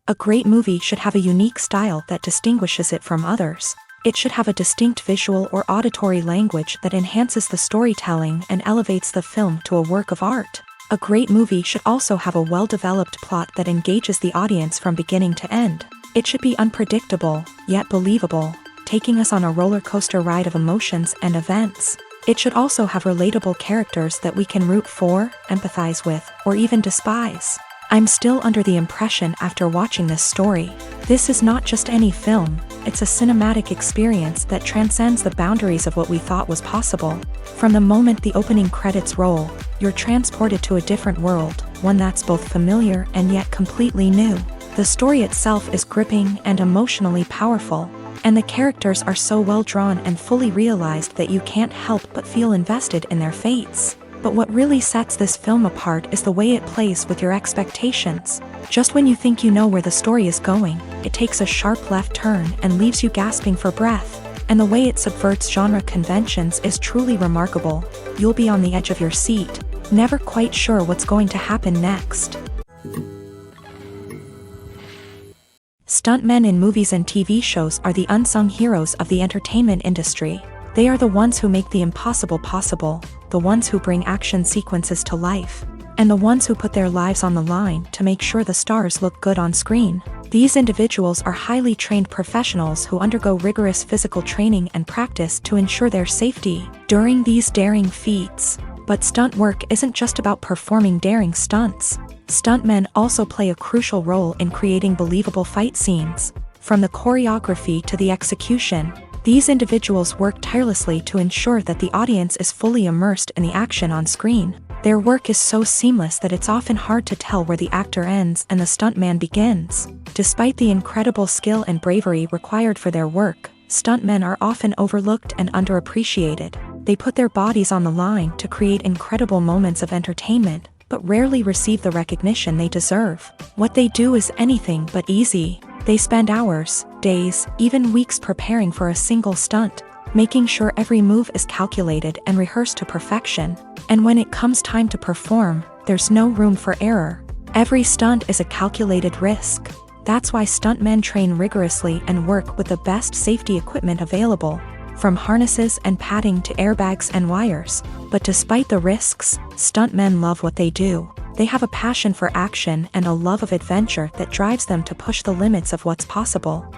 A great movie should have a unique style that distinguishes it from others. It should have a distinct visual or auditory language that enhances the storytelling and elevates the film to a work of art. A great movie should also have a well-developed plot that engages the audience from beginning to end. It should be unpredictable, yet believable, taking us on a roller coaster ride of emotions and events. It should also have relatable characters that we can root for, empathize with, or even despise. I'm still under the impression after watching this story. This is not just any film, it's a cinematic experience that transcends the boundaries of what we thought was possible. From the moment the opening credits roll, you're transported to a different world, one that's both familiar and yet completely new. The story itself is gripping and emotionally powerful, and the characters are so well drawn and fully realized that you can't help but feel invested in their fates. But what really sets this film apart is the way it plays with your expectations. Just when you think you know where the story is going, it takes a sharp left turn and leaves you gasping for breath. And the way it subverts genre conventions is truly remarkable. You'll be on the edge of your seat, never quite sure what's going to happen next. Stuntmen in movies and TV shows are the unsung heroes of the entertainment industry. They are the ones who make the impossible possible, the ones who bring action sequences to life, and the ones who put their lives on the line to make sure the stars look good on screen. These individuals are highly trained professionals who undergo rigorous physical training and practice to ensure their safety during these daring feats. But stunt work isn't just about performing daring stunts. Stuntmen also play a crucial role in creating believable fight scenes. From the choreography to the execution, these individuals work tirelessly to ensure that the audience is fully immersed in the action on screen. Their work is so seamless that it's often hard to tell where the actor ends and the stuntman begins. Despite the incredible skill and bravery required for their work, stuntmen are often overlooked and underappreciated. They put their bodies on the line to create incredible moments of entertainment, but rarely receive the recognition they deserve. What they do is anything but easy. They spend hours, days, even weeks preparing for a single stunt, making sure every move is calculated and rehearsed to perfection. And when it comes time to perform, there's no room for error. Every stunt is a calculated risk. That's why stuntmen train rigorously and work with the best safety equipment available, from harnesses and padding to airbags and wires. But despite the risks, stuntmen love what they do. They have a passion for action and a love of adventure that drives them to push the limits of what's possible.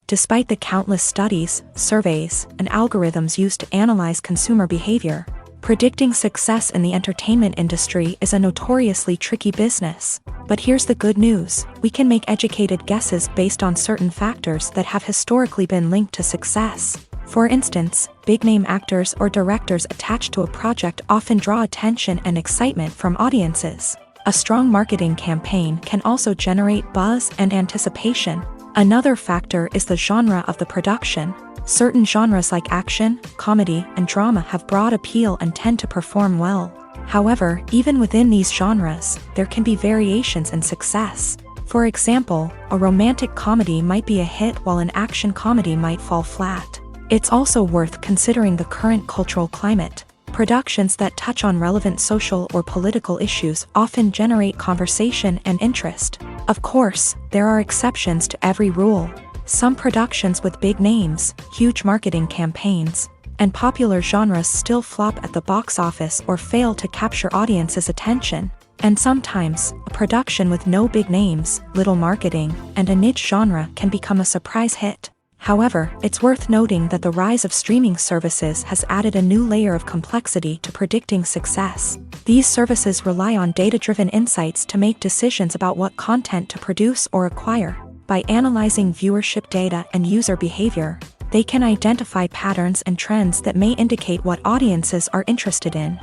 Despite the countless studies, surveys, and algorithms used to analyze consumer behavior, predicting success in the entertainment industry is a notoriously tricky business. But here's the good news: we can make educated guesses based on certain factors that have historically been linked to success. For instance, big-name actors or directors attached to a project often draw attention and excitement from audiences. A strong marketing campaign can also generate buzz and anticipation. Another factor is the genre of the production. Certain genres like action, comedy, and drama have broad appeal and tend to perform well. However, even within these genres, there can be variations in success. For example, a romantic comedy might be a hit while an action comedy might fall flat. It's also worth considering the current cultural climate. Productions that touch on relevant social or political issues often generate conversation and interest. Of course, there are exceptions to every rule. Some productions with big names, huge marketing campaigns, and popular genres still flop at the box office or fail to capture audiences' attention. And sometimes, a production with no big names, little marketing, and a niche genre can become a surprise hit. However, it's worth noting that the rise of streaming services has added a new layer of complexity to predicting success. These services rely on data-driven insights to make decisions about what content to produce or acquire. By analyzing viewership data and user behavior, they can identify patterns and trends that may indicate what audiences are interested in.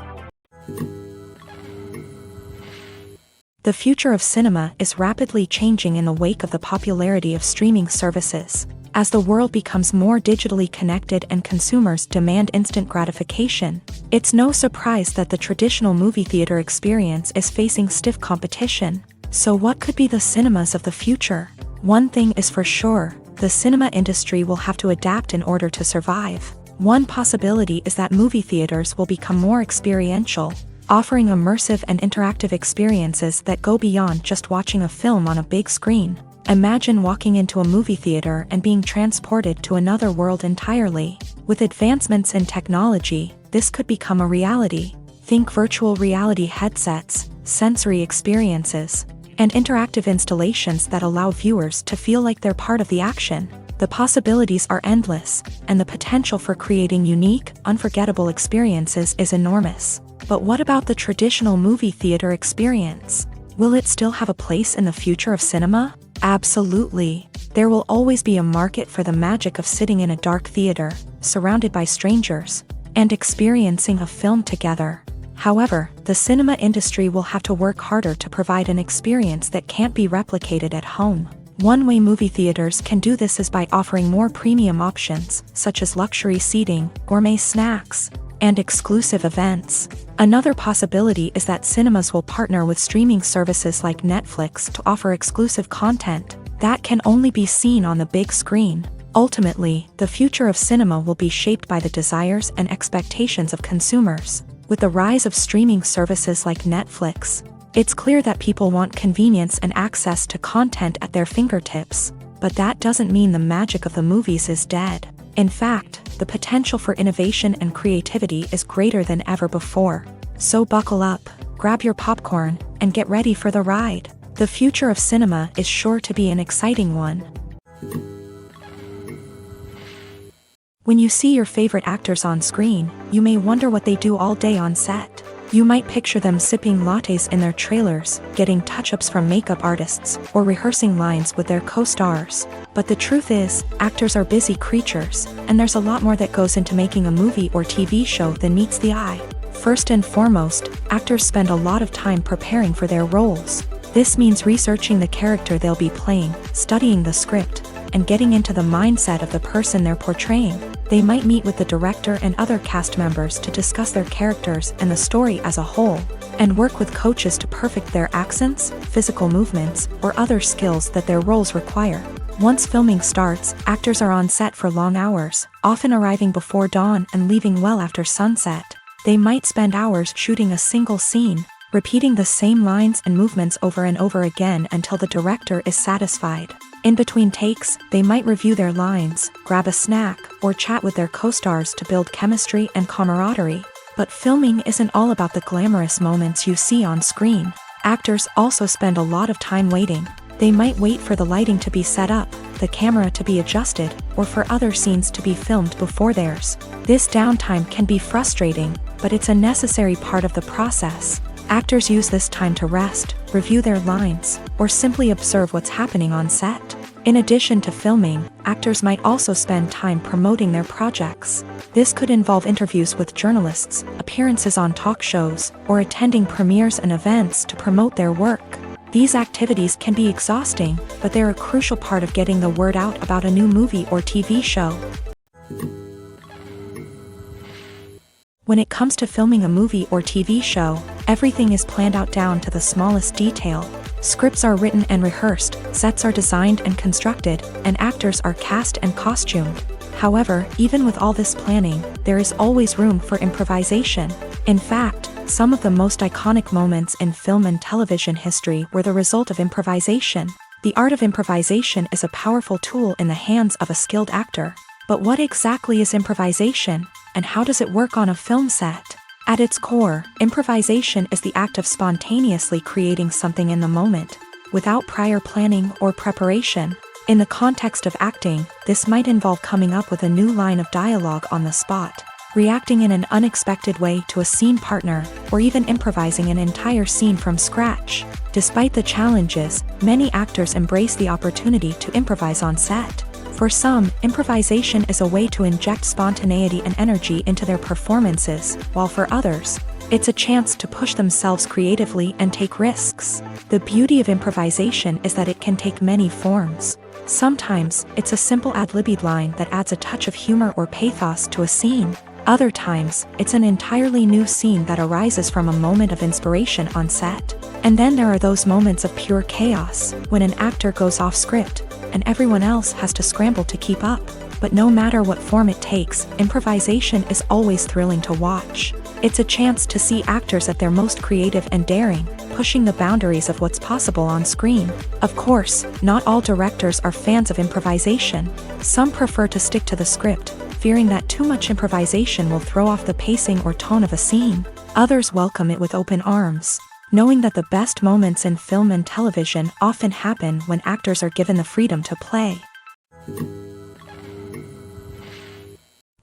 The future of cinema is rapidly changing in the wake of the popularity of streaming services. As the world becomes more digitally connected and consumers demand instant gratification, it's no surprise that the traditional movie theater experience is facing stiff competition. So what could be the cinemas of the future? One thing is for sure, the cinema industry will have to adapt in order to survive. One possibility is that movie theaters will become more experiential, offering immersive and interactive experiences that go beyond just watching a film on a big screen. Imagine walking into a movie theater and being transported to another world entirely. With advancements in technology, this could become a reality. Think virtual reality headsets, sensory experiences, and interactive installations that allow viewers to feel like they're part of the action. The possibilities are endless, and the potential for creating unique, unforgettable experiences is enormous. But what about the traditional movie theater experience? Will it still have a place in the future of cinema? Absolutely. There will always be a market for the magic of sitting in a dark theater, surrounded by strangers, and experiencing a film together. However, the cinema industry will have to work harder to provide an experience that can't be replicated at home. One way movie theaters can do this is by offering more premium options, such as luxury seating, gourmet snacks, and exclusive events. Another possibility is that cinemas will partner with streaming services like Netflix to offer exclusive content that can only be seen on the big screen. Ultimately, the future of cinema will be shaped by the desires and expectations of consumers. With the rise of streaming services like Netflix, it's clear that people want convenience and access to content at their fingertips. But that doesn't mean the magic of the movies is dead. In fact, the potential for innovation and creativity is greater than ever before. So buckle up, grab your popcorn, and get ready for the ride. The future of cinema is sure to be an exciting one. When you see your favorite actors on screen, you may wonder what they do all day on set. You might picture them sipping lattes in their trailers, getting touch-ups from makeup artists, or rehearsing lines with their co-stars. But the truth is, actors are busy creatures, and there's a lot more that goes into making a movie or TV show than meets the eye. First and foremost, actors spend a lot of time preparing for their roles. This means researching the character they'll be playing, studying the script, and getting into the mindset of the person they're portraying. They might meet with the director and other cast members to discuss their characters and the story as a whole, and work with coaches to perfect their accents, physical movements, or other skills that their roles require. Once filming starts, actors are on set for long hours, often arriving before dawn and leaving well after sunset. They might spend hours shooting a single scene, repeating the same lines and movements over and over again until the director is satisfied. In between takes, they might review their lines, grab a snack, or chat with their co-stars to build chemistry and camaraderie. But filming isn't all about the glamorous moments you see on screen. Actors also spend a lot of time waiting. They might wait for the lighting to be set up, the camera to be adjusted, or for other scenes to be filmed before theirs. This downtime can be frustrating, but it's a necessary part of the process. Actors use this time to rest, review their lines, or simply observe what's happening on set. In addition to filming, actors might also spend time promoting their projects. This could involve interviews with journalists, appearances on talk shows, or attending premieres and events to promote their work. These activities can be exhausting, but they're a crucial part of getting the word out about a new movie or TV show. When it comes to filming a movie or TV show, everything is planned out down to the smallest detail. Scripts are written and rehearsed, sets are designed and constructed, and actors are cast and costumed. However, even with all this planning, there is always room for improvisation. In fact, some of the most iconic moments in film and television history were the result of improvisation. The art of improvisation is a powerful tool in the hands of a skilled actor. But what exactly is improvisation, and how does it work on a film set? At its core, improvisation is the act of spontaneously creating something in the moment, without prior planning or preparation. In the context of acting, this might involve coming up with a new line of dialogue on the spot, reacting in an unexpected way to a scene partner, or even improvising an entire scene from scratch. Despite the challenges, many actors embrace the opportunity to improvise on set. For some, improvisation is a way to inject spontaneity and energy into their performances, while for others, it's a chance to push themselves creatively and take risks. The beauty of improvisation is that it can take many forms. Sometimes, it's a simple ad-libbed line that adds a touch of humor or pathos to a scene. Other times, it's an entirely new scene that arises from a moment of inspiration on set. And then there are those moments of pure chaos, when an actor goes off script, and everyone else has to scramble to keep up. But no matter what form it takes, improvisation is always thrilling to watch. It's a chance to see actors at their most creative and daring, pushing the boundaries of what's possible on screen. Of course, not all directors are fans of improvisation. Some prefer to stick to the script, fearing that too much improvisation will throw off the pacing or tone of a scene. Others welcome it with open arms, knowing that the best moments in film and television often happen when actors are given the freedom to play.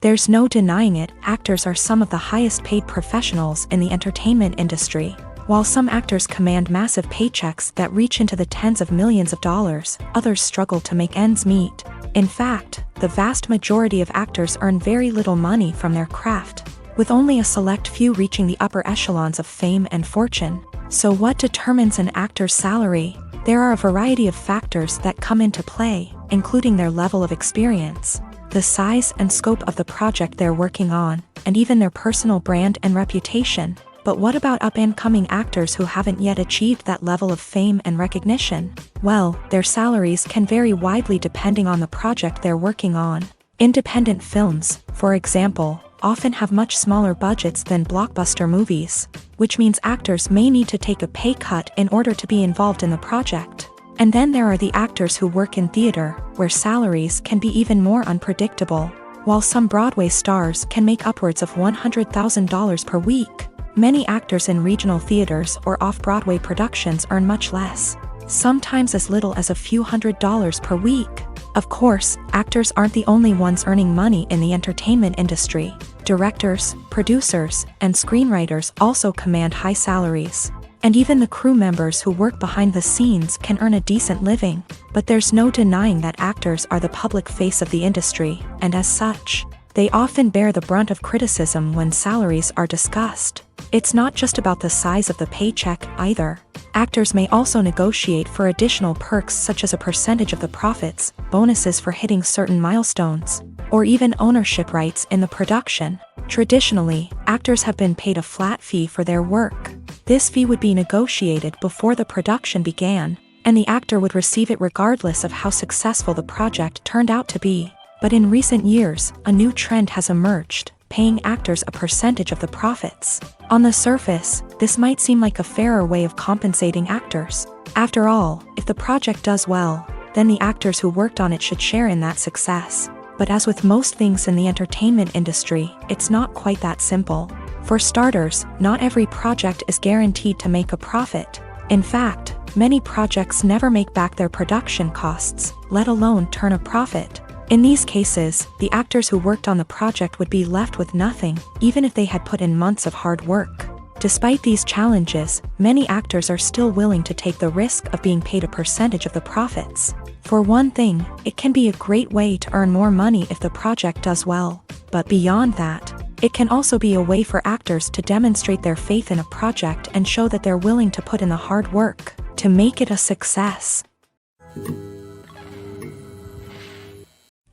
There's no denying it, actors are some of the highest paid professionals in the entertainment industry. While some actors command massive paychecks that reach into the tens of millions of dollars, others struggle to make ends meet. In fact, the vast majority of actors earn very little money from their craft, with only a select few reaching the upper echelons of fame and fortune. So what determines an actor's salary? There are a variety of factors that come into play, including their level of experience, the size and scope of the project they're working on, and even their personal brand and reputation. But what about up-and-coming actors who haven't yet achieved that level of fame and recognition? Well, their salaries can vary widely depending on the project they're working on. Independent films, for example, often have much smaller budgets than blockbuster movies, which means actors may need to take a pay cut in order to be involved in the project. And then there are the actors who work in theater, where salaries can be even more unpredictable. While some Broadway stars can make upwards of $100,000 per week, many actors in regional theaters or off-Broadway productions earn much less, sometimes as little as a few $100s per week. Of course, actors aren't the only ones earning money in the entertainment industry. Directors, producers, and screenwriters also command high salaries. And even the crew members who work behind the scenes can earn a decent living. But there's no denying that actors are the public face of the industry, and as such, they often bear the brunt of criticism when salaries are discussed. It's not just about the size of the paycheck, either. Actors may also negotiate for additional perks such as a percentage of the profits, bonuses for hitting certain milestones, or even ownership rights in the production. Traditionally, actors have been paid a flat fee for their work. This fee would be negotiated before the production began, and the actor would receive it regardless of how successful the project turned out to be. But in recent years, a new trend has emerged, paying actors a percentage of the profits. On the surface, this might seem like a fairer way of compensating actors. After all, if the project does well, then the actors who worked on it should share in that success. But as with most things in the entertainment industry, it's not quite that simple. For starters, not every project is guaranteed to make a profit. In fact, many projects never make back their production costs, let alone turn a profit. In these cases, the actors who worked on the project would be left with nothing, even if they had put in months of hard work. Despite these challenges, many actors are still willing to take the risk of being paid a percentage of the profits. For one thing, it can be a great way to earn more money if the project does well. But beyond that, it can also be a way for actors to demonstrate their faith in a project and show that they're willing to put in the hard work to make it a success.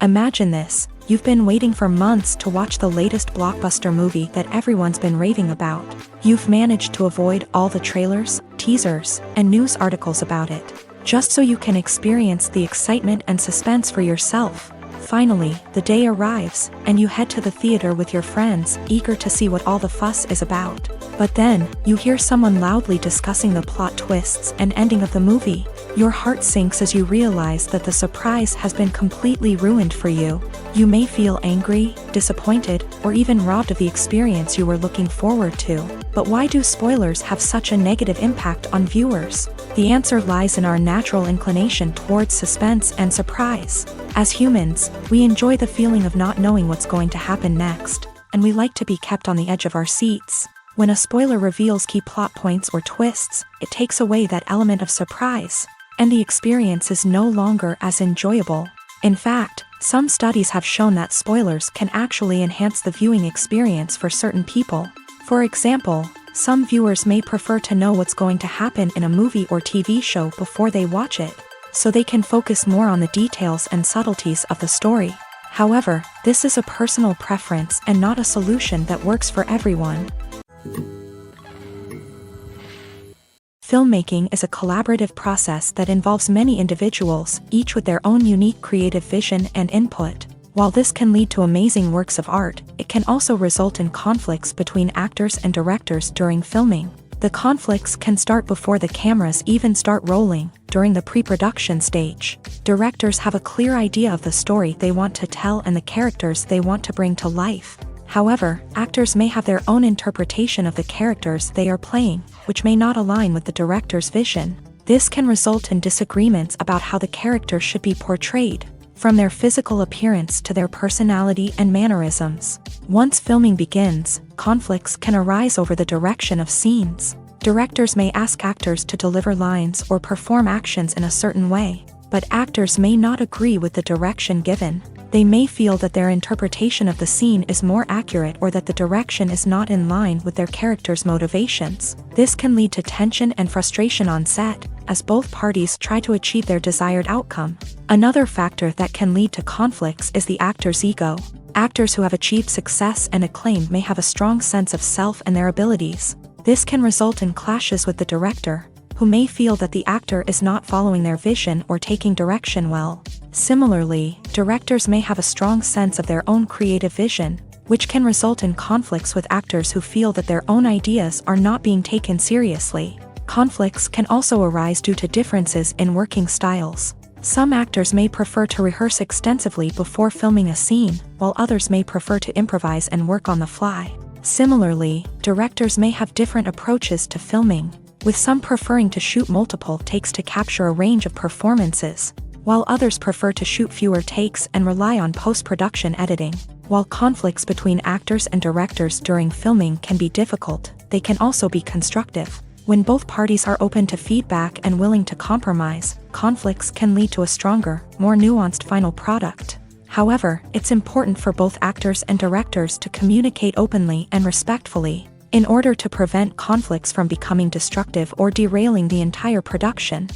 Imagine this. You've been waiting for months to watch the latest blockbuster movie that everyone's been raving about. You've managed to avoid all the trailers, teasers, and news articles about it, just so you can experience the excitement and suspense for yourself. Finally, the day arrives, and you head to the theater with your friends, eager to see what all the fuss is about. But then, you hear someone loudly discussing the plot twists and ending of the movie. Your heart sinks as you realize that the surprise has been completely ruined for you. You may feel angry, disappointed, or even robbed of the experience you were looking forward to. But why do spoilers have such a negative impact on viewers? The answer lies in our natural inclination towards suspense and surprise. As humans, we enjoy the feeling of not knowing what's going to happen next, and we like to be kept on the edge of our seats. When a spoiler reveals key plot points or twists, it takes away that element of surprise, and the experience is no longer as enjoyable. In fact, some studies have shown that spoilers can actually enhance the viewing experience for certain people. For example, some viewers may prefer to know what's going to happen in a movie or TV show before they watch it, so they can focus more on the details and subtleties of the story. However, this is a personal preference and not a solution that works for everyone. Filmmaking is a collaborative process that involves many individuals, each with their own unique creative vision and input. While this can lead to amazing works of art, it can also result in conflicts between actors and directors during filming. The conflicts can start before the cameras even start rolling, during the pre-production stage. Directors have a clear idea of the story they want to tell and the characters they want to bring to life. However, actors may have their own interpretation of the characters they are playing, which may not align with the director's vision. This can result in disagreements about how the character should be portrayed, from their physical appearance to their personality and mannerisms. Once filming begins, conflicts can arise over the direction of scenes. Directors may ask actors to deliver lines or perform actions in a certain way, but actors may not agree with the direction given. They may feel that their interpretation of the scene is more accurate or that the direction is not in line with their character's motivations. This can lead to tension and frustration on set, as both parties try to achieve their desired outcome. Another factor that can lead to conflicts is the actor's ego. Actors who have achieved success and acclaim may have a strong sense of self and their abilities. This can result in clashes with the director, who may feel that the actor is not following their vision or taking direction well. Similarly, directors may have a strong sense of their own creative vision, which can result in conflicts with actors who feel that their own ideas are not being taken seriously. Conflicts can also arise due to differences in working styles. Some actors may prefer to rehearse extensively before filming a scene, while others may prefer to improvise and work on the fly. Similarly, directors may have different approaches to filming, with some preferring to shoot multiple takes to capture a range of performances, while others prefer to shoot fewer takes and rely on post-production editing. While conflicts between actors and directors during filming can be difficult, they can also be constructive. When both parties are open to feedback and willing to compromise, conflicts can lead to a stronger, more nuanced final product. However, it's important for both actors and directors to communicate openly and respectfully, in order to prevent conflicts from becoming destructive or derailing the entire production.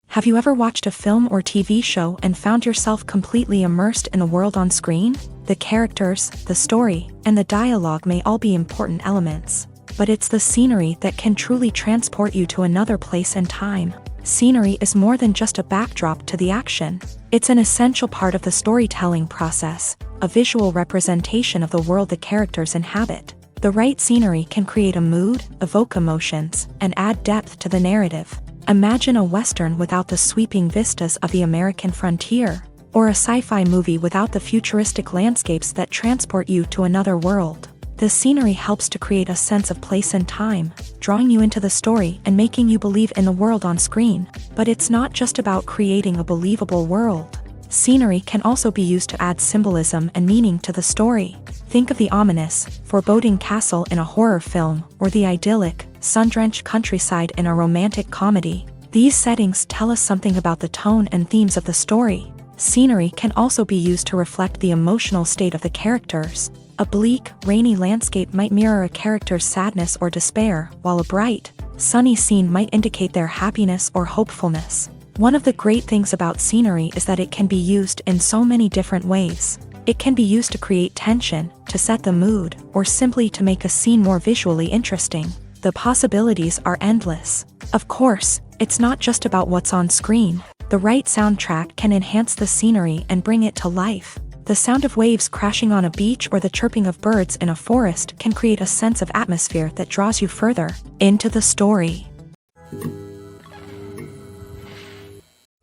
Have you ever watched a film or TV show and found yourself completely immersed in the world on screen? The characters, the story, and the dialogue may all be important elements, but it's the scenery that can truly transport you to another place and time. Scenery is more than just a backdrop to the action. It's an essential part of the storytelling process, a visual representation of the world the characters inhabit. The right scenery can create a mood, evoke emotions, and add depth to the narrative. Imagine a Western without the sweeping vistas of the American frontier, or a sci-fi movie without the futuristic landscapes that transport you to another world. The scenery helps to create a sense of place and time, drawing you into the story and making you believe in the world on screen. But it's not just about creating a believable world. Scenery can also be used to add symbolism and meaning to the story. Think of the ominous, foreboding castle in a horror film, or the idyllic, sun-drenched countryside in a romantic comedy. These settings tell us something about the tone and themes of the story. Scenery can also be used to reflect the emotional state of the characters. A bleak, rainy landscape might mirror a character's sadness or despair, while a bright, sunny scene might indicate their happiness or hopefulness. One of the great things about scenery is that it can be used in so many different ways. It can be used to create tension, to set the mood, or simply to make a scene more visually interesting. The possibilities are endless. Of course, it's not just about what's on screen. The right soundtrack can enhance the scenery and bring it to life. The sound of waves crashing on a beach or the chirping of birds in a forest can create a sense of atmosphere that draws you further into the story.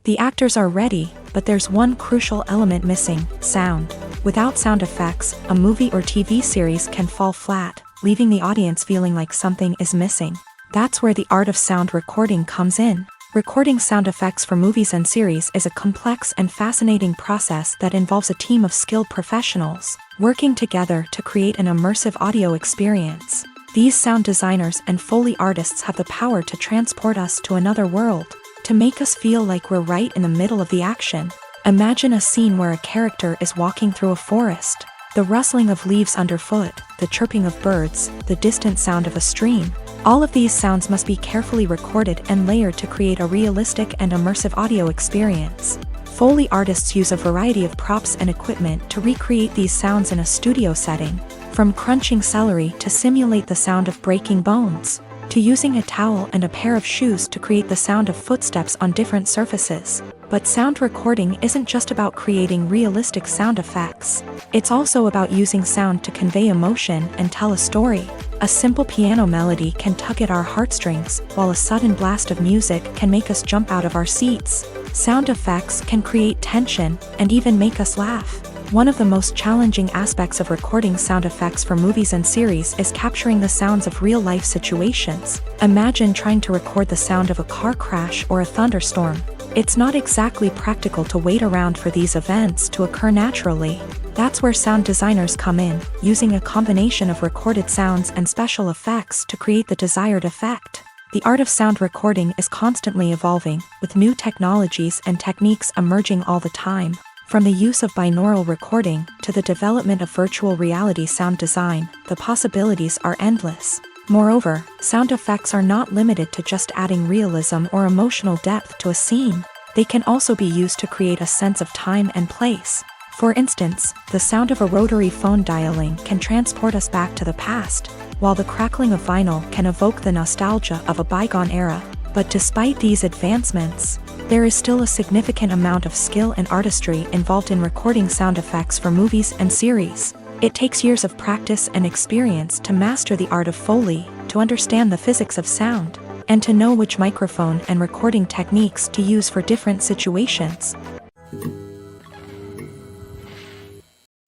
The actors are ready, but there's one crucial element missing: sound. Without sound effects, a movie or TV series can fall flat, leaving the audience feeling like something is missing. That's where the art of sound recording comes in. Recording sound effects for movies and series is a complex and fascinating process that involves a team of skilled professionals working together to create an immersive audio experience. These sound designers and Foley artists have the power to transport us to another world, to make us feel like we're right in the middle of the action. Imagine a scene where a character is walking through a forest. The rustling of leaves underfoot, the chirping of birds, the distant sound of a stream. All of these sounds must be carefully recorded and layered to create a realistic and immersive audio experience. Foley artists use a variety of props and equipment to recreate these sounds in a studio setting, from crunching celery to simulate the sound of breaking bones, to using a towel and a pair of shoes to create the sound of footsteps on different surfaces. But sound recording isn't just about creating realistic sound effects. It's also about using sound to convey emotion and tell a story. A simple piano melody can tug at our heartstrings, while a sudden blast of music can make us jump out of our seats. Sound effects can create tension and even make us laugh. One of the most challenging aspects of recording sound effects for movies and series is capturing the sounds of real-life situations. Imagine trying to record the sound of a car crash or a thunderstorm. It's not exactly practical to wait around for these events to occur naturally. That's where sound designers come in, using a combination of recorded sounds and special effects to create the desired effect. The art of sound recording is constantly evolving, with new technologies and techniques emerging all the time. From the use of binaural recording to the development of virtual reality sound design, the possibilities are endless. Moreover, sound effects are not limited to just adding realism or emotional depth to a scene. They can also be used to create a sense of time and place. For instance, the sound of a rotary phone dialing can transport us back to the past, while the crackling of vinyl can evoke the nostalgia of a bygone era. But despite these advancements, there is still a significant amount of skill and artistry involved in recording sound effects for movies and series. It takes years of practice and experience to master the art of Foley, to understand the physics of sound, and to know which microphone and recording techniques to use for different situations.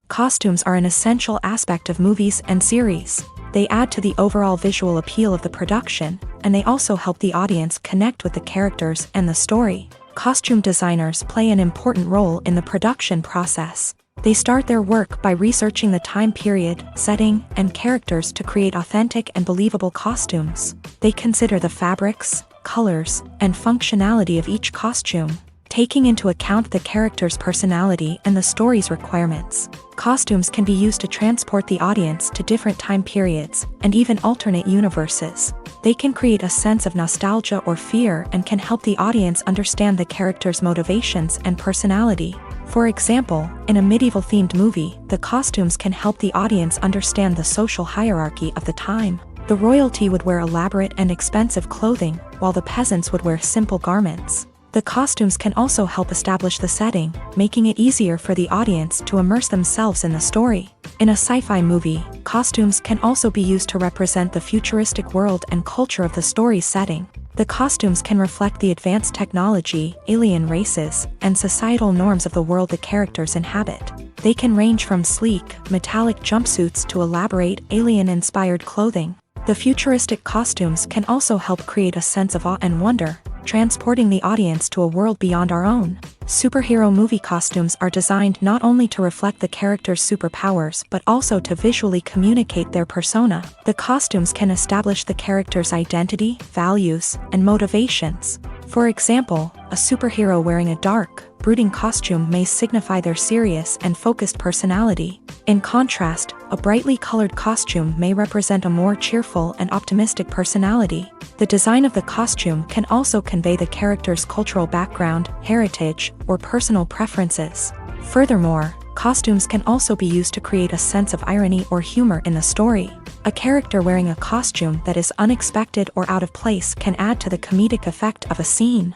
Costumes are an essential aspect of movies and series. They add to the overall visual appeal of the production, and they also help the audience connect with the characters and the story. Costume designers play an important role in the production process. They start their work by researching the time period, setting, and characters to create authentic and believable costumes. They consider the fabrics, colors, and functionality of each costume, taking into account the character's personality and the story's requirements. Costumes can be used to transport the audience to different time periods and even alternate universes. They can create a sense of nostalgia or fear and can help the audience understand the character's motivations and personality. For example, in a medieval-themed movie, the costumes can help the audience understand the social hierarchy of the time. The royalty would wear elaborate and expensive clothing, while the peasants would wear simple garments. The costumes can also help establish the setting, making it easier for the audience to immerse themselves in the story. In a sci-fi movie, costumes can also be used to represent the futuristic world and culture of the story's setting. The costumes can reflect the advanced technology, alien races, and societal norms of the world the characters inhabit. They can range from sleek, metallic jumpsuits to elaborate, alien-inspired clothing. The futuristic costumes can also help create a sense of awe and wonder, transporting the audience to a world beyond our own. Superhero movie costumes are designed not only to reflect the character's superpowers but also to visually communicate their persona. The costumes can establish the character's identity, values, and motivations. For example, a superhero wearing a dark, brooding costume may signify their serious and focused personality. In contrast, a brightly colored costume may represent a more cheerful and optimistic personality. The design of the costume can also convey the character's cultural background, heritage, or personal preferences. Furthermore, costumes can also be used to create a sense of irony or humor in the story. A character wearing a costume that is unexpected or out of place can add to the comedic effect of a scene.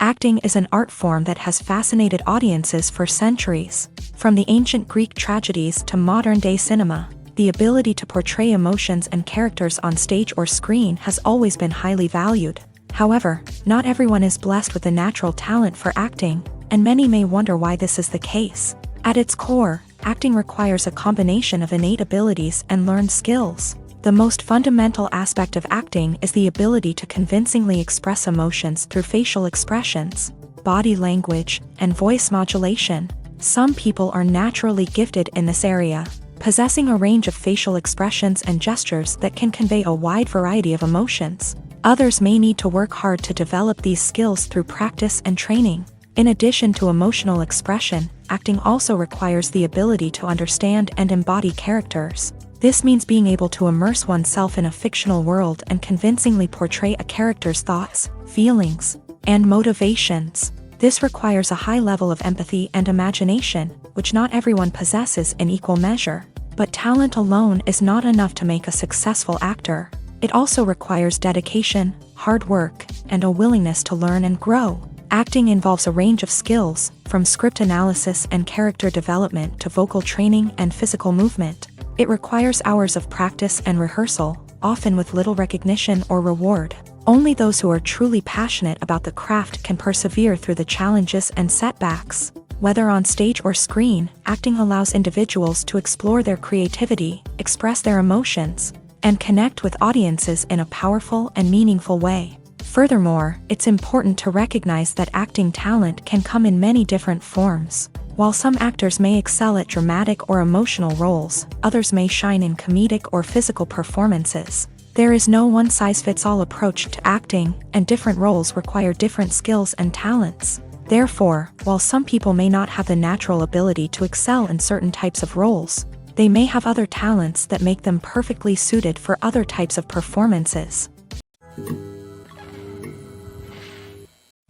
Acting is an art form that has fascinated audiences for centuries. From the ancient Greek tragedies to modern-day cinema, the ability to portray emotions and characters on stage or screen has always been highly valued. However, not everyone is blessed with a natural talent for acting, and many may wonder why this is the case. At its core, acting requires a combination of innate abilities and learned skills. The most fundamental aspect of acting is the ability to convincingly express emotions through facial expressions, body language, and voice modulation. Some people are naturally gifted in this area, possessing a range of facial expressions and gestures that can convey a wide variety of emotions. Others may need to work hard to develop these skills through practice and training. In addition to emotional expression, acting also requires the ability to understand and embody characters. This means being able to immerse oneself in a fictional world and convincingly portray a character's thoughts, feelings, and motivations. This requires a high level of empathy and imagination, which not everyone possesses in equal measure. But talent alone is not enough to make a successful actor. It also requires dedication, hard work, and a willingness to learn and grow. Acting involves a range of skills, from script analysis and character development to vocal training and physical movement. It requires hours of practice and rehearsal, often with little recognition or reward. Only those who are truly passionate about the craft can persevere through the challenges and setbacks. Whether on stage or screen, acting allows individuals to explore their creativity, express their emotions, and connect with audiences in a powerful and meaningful way. Furthermore, it's important to recognize that acting talent can come in many different forms. While some actors may excel at dramatic or emotional roles, others may shine in comedic or physical performances. There is no one-size-fits-all approach to acting, and different roles require different skills and talents. Therefore, while some people may not have the natural ability to excel in certain types of roles, they may have other talents that make them perfectly suited for other types of performances.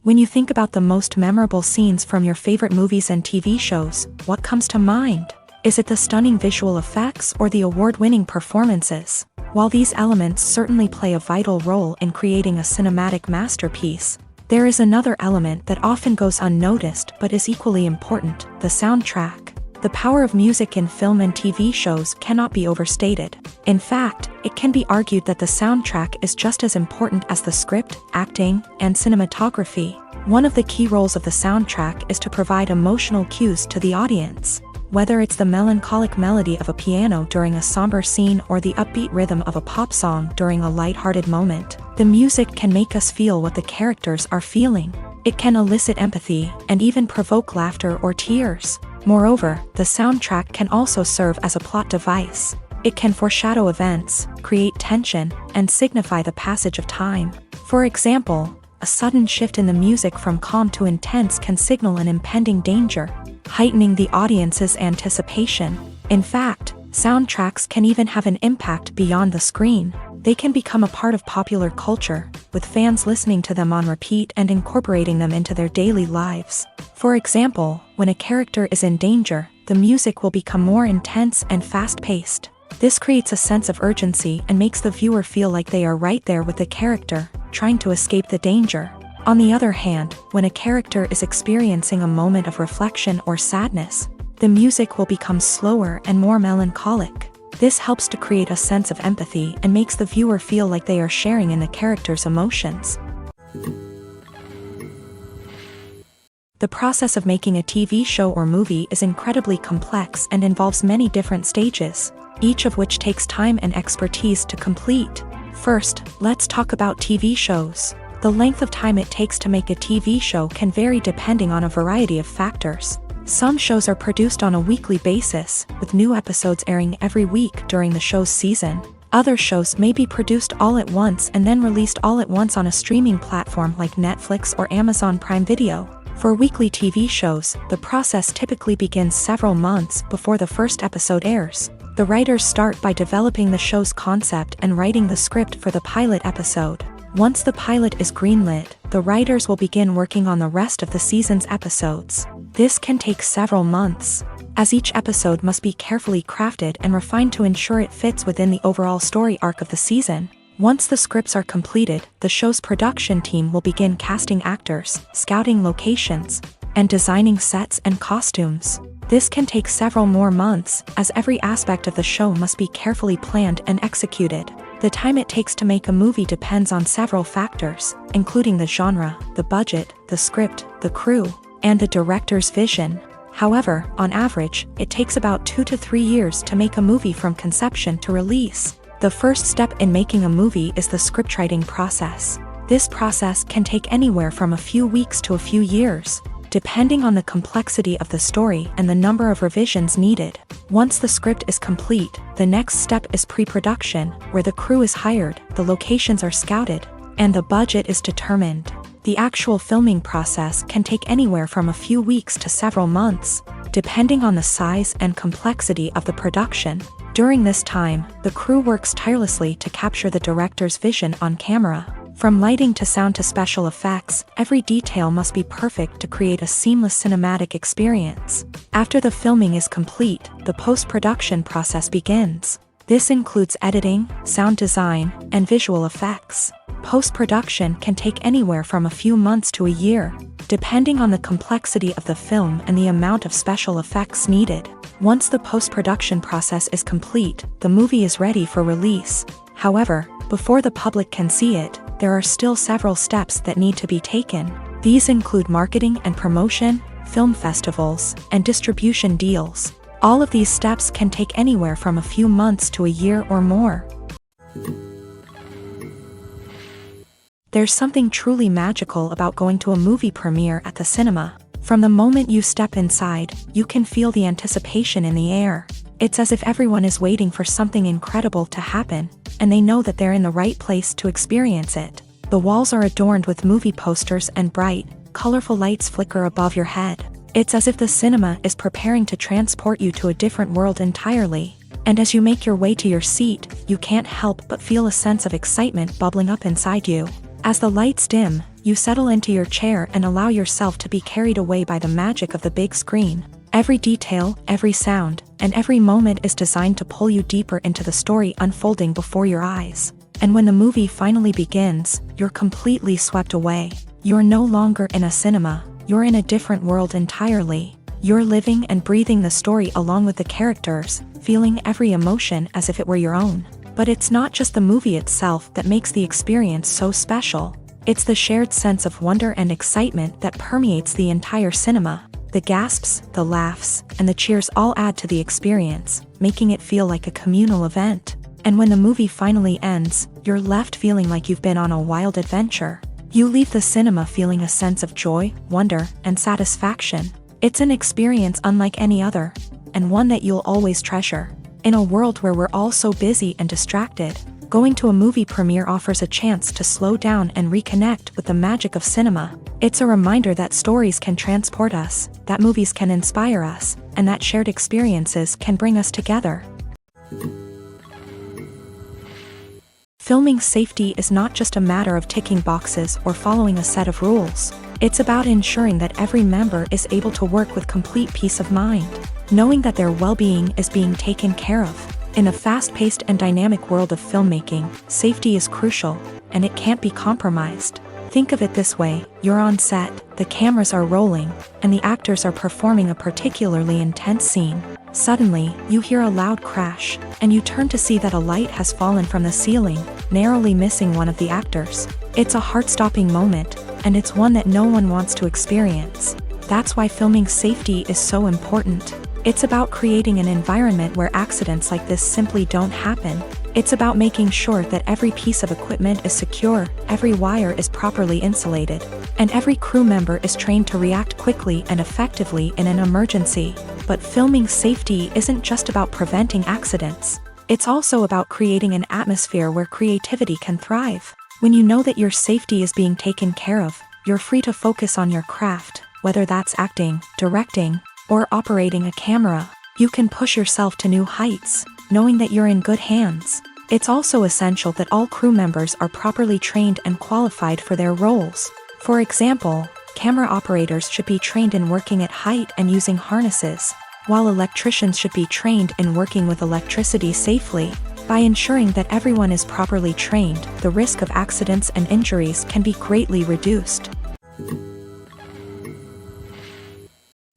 When you think about the most memorable scenes from your favorite movies and TV shows, what comes to mind? Is it the stunning visual effects or the award-winning performances? While these elements certainly play a vital role in creating a cinematic masterpiece, there is another element that often goes unnoticed but is equally important: the soundtrack. The power of music in film and TV shows cannot be overstated. In fact, it can be argued that the soundtrack is just as important as the script, acting, and cinematography. One of the key roles of the soundtrack is to provide emotional cues to the audience. Whether it's the melancholic melody of a piano during a somber scene or the upbeat rhythm of a pop song during a lighthearted moment, the music can make us feel what the characters are feeling. It can elicit empathy and even provoke laughter or tears. Moreover, the soundtrack can also serve as a plot device. It can foreshadow events, create tension, and signify the passage of time. For example, a sudden shift in the music from calm to intense can signal an impending danger, heightening the audience's anticipation. In fact, soundtracks can even have an impact beyond the screen. They can become a part of popular culture, with fans listening to them on repeat and incorporating them into their daily lives. For example, when a character is in danger, the music will become more intense and fast-paced. This creates a sense of urgency and makes the viewer feel like they are right there with the character, trying to escape the danger. On the other hand, when a character is experiencing a moment of reflection or sadness, the music will become slower and more melancholic. This helps to create a sense of empathy and makes the viewer feel like they are sharing in the character's emotions. The process of making a TV show or movie is incredibly complex and involves many different stages, each of which takes time and expertise to complete. First, let's talk about TV shows. The length of time it takes to make a TV show can vary depending on a variety of factors. Some shows are produced on a weekly basis, with new episodes airing every week during the show's season. Other shows may be produced all at once and then released all at once on a streaming platform like Netflix or Amazon Prime Video. For weekly TV shows, the process typically begins several months before the first episode airs. The writers start by developing the show's concept and writing the script for the pilot episode. Once the pilot is greenlit, the writers will begin working on the rest of the season's episodes. This can take several months, as each episode must be carefully crafted and refined to ensure it fits within the overall story arc of the season. Once the scripts are completed, the show's production team will begin casting actors, scouting locations, and designing sets and costumes. This can take several more months, as every aspect of the show must be carefully planned and executed. The time it takes to make a movie depends on several factors, including the genre, the budget, the script, the crew, and the director's vision. However, on average, it takes about 2 to 3 years to make a movie from conception to release. The first step in making a movie is the scriptwriting process. This process can take anywhere from a few weeks to a few years, depending on the complexity of the story and the number of revisions needed. Once the script is complete, the next step is pre-production, where the crew is hired, the locations are scouted, and the budget is determined. The actual filming process can take anywhere from a few weeks to several months, depending on the size and complexity of the production. During this time, the crew works tirelessly to capture the director's vision on camera. From lighting to sound to special effects, every detail must be perfect to create a seamless cinematic experience. After the filming is complete, the post-production process begins. This includes editing, sound design, and visual effects. Post-production can take anywhere from a few months to a year, depending on the complexity of the film and the amount of special effects needed. Once the post-production process is complete, the movie is ready for release. However, before the public can see it, there are still several steps that need to be taken. These include marketing and promotion, film festivals, and distribution deals. All of these steps can take anywhere from a few months to a year or more. There's something truly magical about going to a movie premiere at the cinema. From the moment you step inside, you can feel the anticipation in the air. It's as if everyone is waiting for something incredible to happen, and they know that they're in the right place to experience it. The walls are adorned with movie posters and bright, colorful lights flicker above your head. It's as if the cinema is preparing to transport you to a different world entirely. And as you make your way to your seat, you can't help but feel a sense of excitement bubbling up inside you. As the lights dim, you settle into your chair and allow yourself to be carried away by the magic of the big screen. Every detail, every sound, and every moment is designed to pull you deeper into the story unfolding before your eyes. And when the movie finally begins, you're completely swept away. You're no longer in a cinema, you're in a different world entirely. You're living and breathing the story along with the characters, feeling every emotion as if it were your own. But it's not just the movie itself that makes the experience so special. It's the shared sense of wonder and excitement that permeates the entire cinema. The gasps, the laughs, and the cheers all add to the experience, making it feel like a communal event. And when the movie finally ends, you're left feeling like you've been on a wild adventure. You leave the cinema feeling a sense of joy, wonder, and satisfaction. It's an experience unlike any other, and one that you'll always treasure. In a world where we're all so busy and distracted, going to a movie premiere offers a chance to slow down and reconnect with the magic of cinema. It's a reminder that stories can transport us, that movies can inspire us, and that shared experiences can bring us together. Filming safety is not just a matter of ticking boxes or following a set of rules. It's about ensuring that every member is able to work with complete peace of mind, knowing that their well-being is being taken care of. In a fast-paced and dynamic world of filmmaking, safety is crucial, and it can't be compromised. Think of it this way: you're on set, the cameras are rolling, and the actors are performing a particularly intense scene. Suddenly, you hear a loud crash, and you turn to see that a light has fallen from the ceiling, narrowly missing one of the actors. It's a heart-stopping moment, and it's one that no one wants to experience. That's why filming safety is so important. It's about creating an environment where accidents like this simply don't happen. It's about making sure that every piece of equipment is secure, every wire is properly insulated, and every crew member is trained to react quickly and effectively in an emergency. But filming safety isn't just about preventing accidents. It's also about creating an atmosphere where creativity can thrive. When you know that your safety is being taken care of, you're free to focus on your craft, whether that's acting, directing, or operating a camera. You can push yourself to new heights, knowing that you're in good hands. It's also essential that all crew members are properly trained and qualified for their roles. For example, camera operators should be trained in working at height and using harnesses, while electricians should be trained in working with electricity safely. By ensuring that everyone is properly trained, the risk of accidents and injuries can be greatly reduced.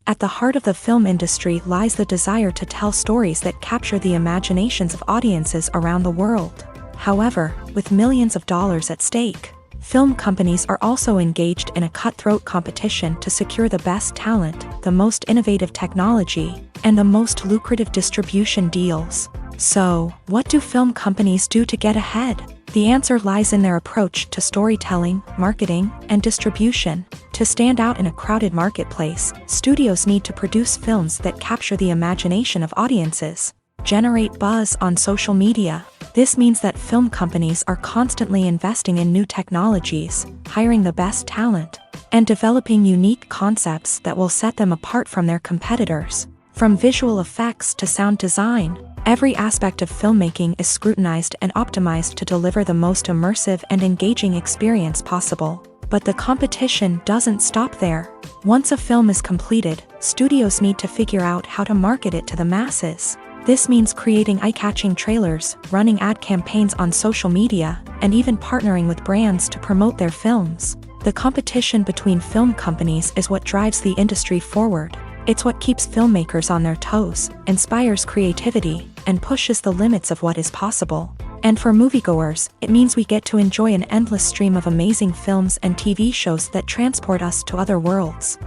At the heart of the film industry lies the desire to tell stories that capture the imaginations of audiences around the world. However, with millions of dollars at stake, film companies are also engaged in a cutthroat competition to secure the best talent, the most innovative technology, and the most lucrative distribution deals. So, what do film companies do to get ahead? The answer lies in their approach to storytelling, marketing, and distribution. To stand out in a crowded marketplace, studios need to produce films that capture the imagination of audiences, generate buzz on social media. This means that film companies are constantly investing in new technologies, hiring the best talent, and developing unique concepts that will set them apart from their competitors. From visual effects to sound design, every aspect of filmmaking is scrutinized and optimized to deliver the most immersive and engaging experience possible. But the competition doesn't stop there. Once a film is completed, studios need to figure out how to market it to the masses. This means creating eye-catching trailers, running ad campaigns on social media, and even partnering with brands to promote their films. The competition between film companies is what drives the industry forward. It's what keeps filmmakers on their toes, inspires creativity, and pushes the limits of what is possible. And for moviegoers, it means we get to enjoy an endless stream of amazing films and TV shows that transport us to other worlds.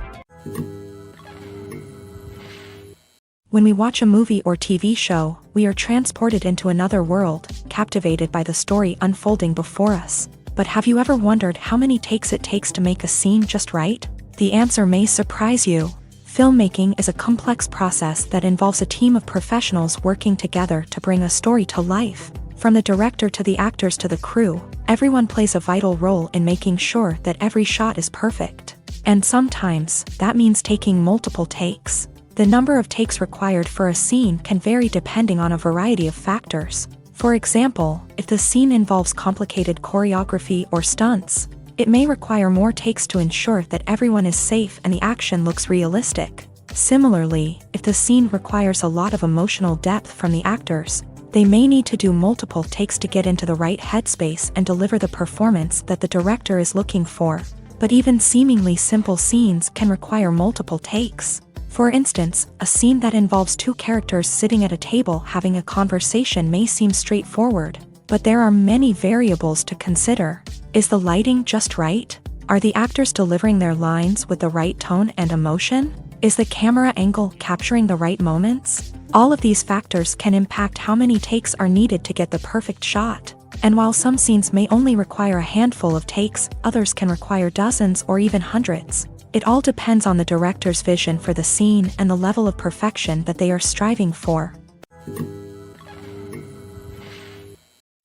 When we watch a movie or TV show, we are transported into another world, captivated by the story unfolding before us. But have you ever wondered how many takes it takes to make a scene just right? The answer may surprise you. Filmmaking is a complex process that involves a team of professionals working together to bring a story to life. From the director to the actors to the crew, everyone plays a vital role in making sure that every shot is perfect. And sometimes, that means taking multiple takes. The number of takes required for a scene can vary depending on a variety of factors. For example, if the scene involves complicated choreography or stunts, it may require more takes to ensure that everyone is safe and the action looks realistic. Similarly, if the scene requires a lot of emotional depth from the actors, they may need to do multiple takes to get into the right headspace and deliver the performance that the director is looking for. But even seemingly simple scenes can require multiple takes. For instance, a scene that involves two characters sitting at a table having a conversation may seem straightforward, but there are many variables to consider. Is the lighting just right? Are the actors delivering their lines with the right tone and emotion? Is the camera angle capturing the right moments? All of these factors can impact how many takes are needed to get the perfect shot. And while some scenes may only require a handful of takes, others can require dozens or even hundreds. It all depends on the director's vision for the scene and the level of perfection that they are striving for.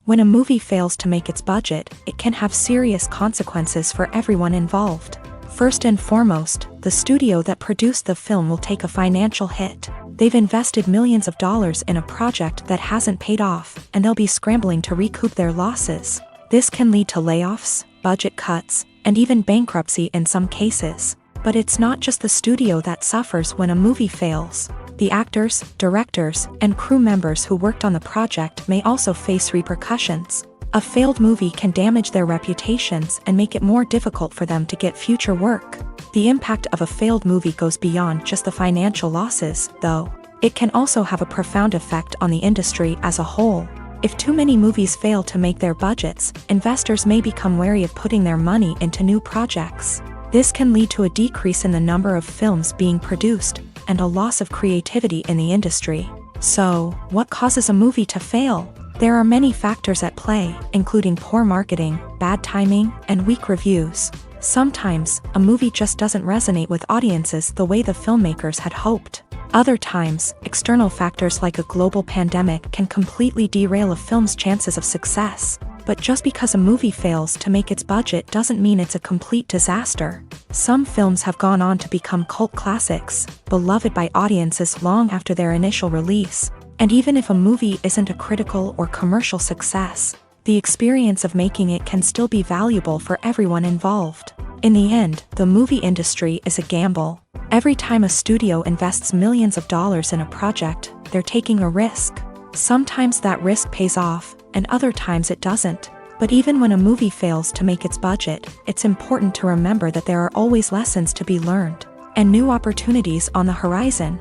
When a movie fails to make its budget, it can have serious consequences for everyone involved. First and foremost, the studio that produced the film will take a financial hit. They've invested millions of dollars in a project that hasn't paid off, and they'll be scrambling to recoup their losses. This can lead to layoffs, budget cuts, and even bankruptcy in some cases. But it's not just the studio that suffers when a movie fails. The actors, directors, and crew members who worked on the project may also face repercussions. A failed movie can damage their reputations and make it more difficult for them to get future work. The impact of a failed movie goes beyond just the financial losses, though. It can also have a profound effect on the industry as a whole. If too many movies fail to make their budgets, investors may become wary of putting their money into new projects. This can lead to a decrease in the number of films being produced, and a loss of creativity in the industry. So, what causes a movie to fail? There are many factors at play, including poor marketing, bad timing, and weak reviews. Sometimes, a movie just doesn't resonate with audiences the way the filmmakers had hoped. Other times, external factors like a global pandemic can completely derail a film's chances of success. But just because a movie fails to make its budget doesn't mean it's a complete disaster. Some films have gone on to become cult classics, beloved by audiences long after their initial release. And even if a movie isn't a critical or commercial success, the experience of making it can still be valuable for everyone involved. In the end, the movie industry is a gamble. Every time a studio invests millions of dollars in a project, they're taking a risk. Sometimes that risk pays off, and other times it doesn't. But even when a movie fails to make its budget, it's important to remember that there are always lessons to be learned, and new opportunities on the horizon.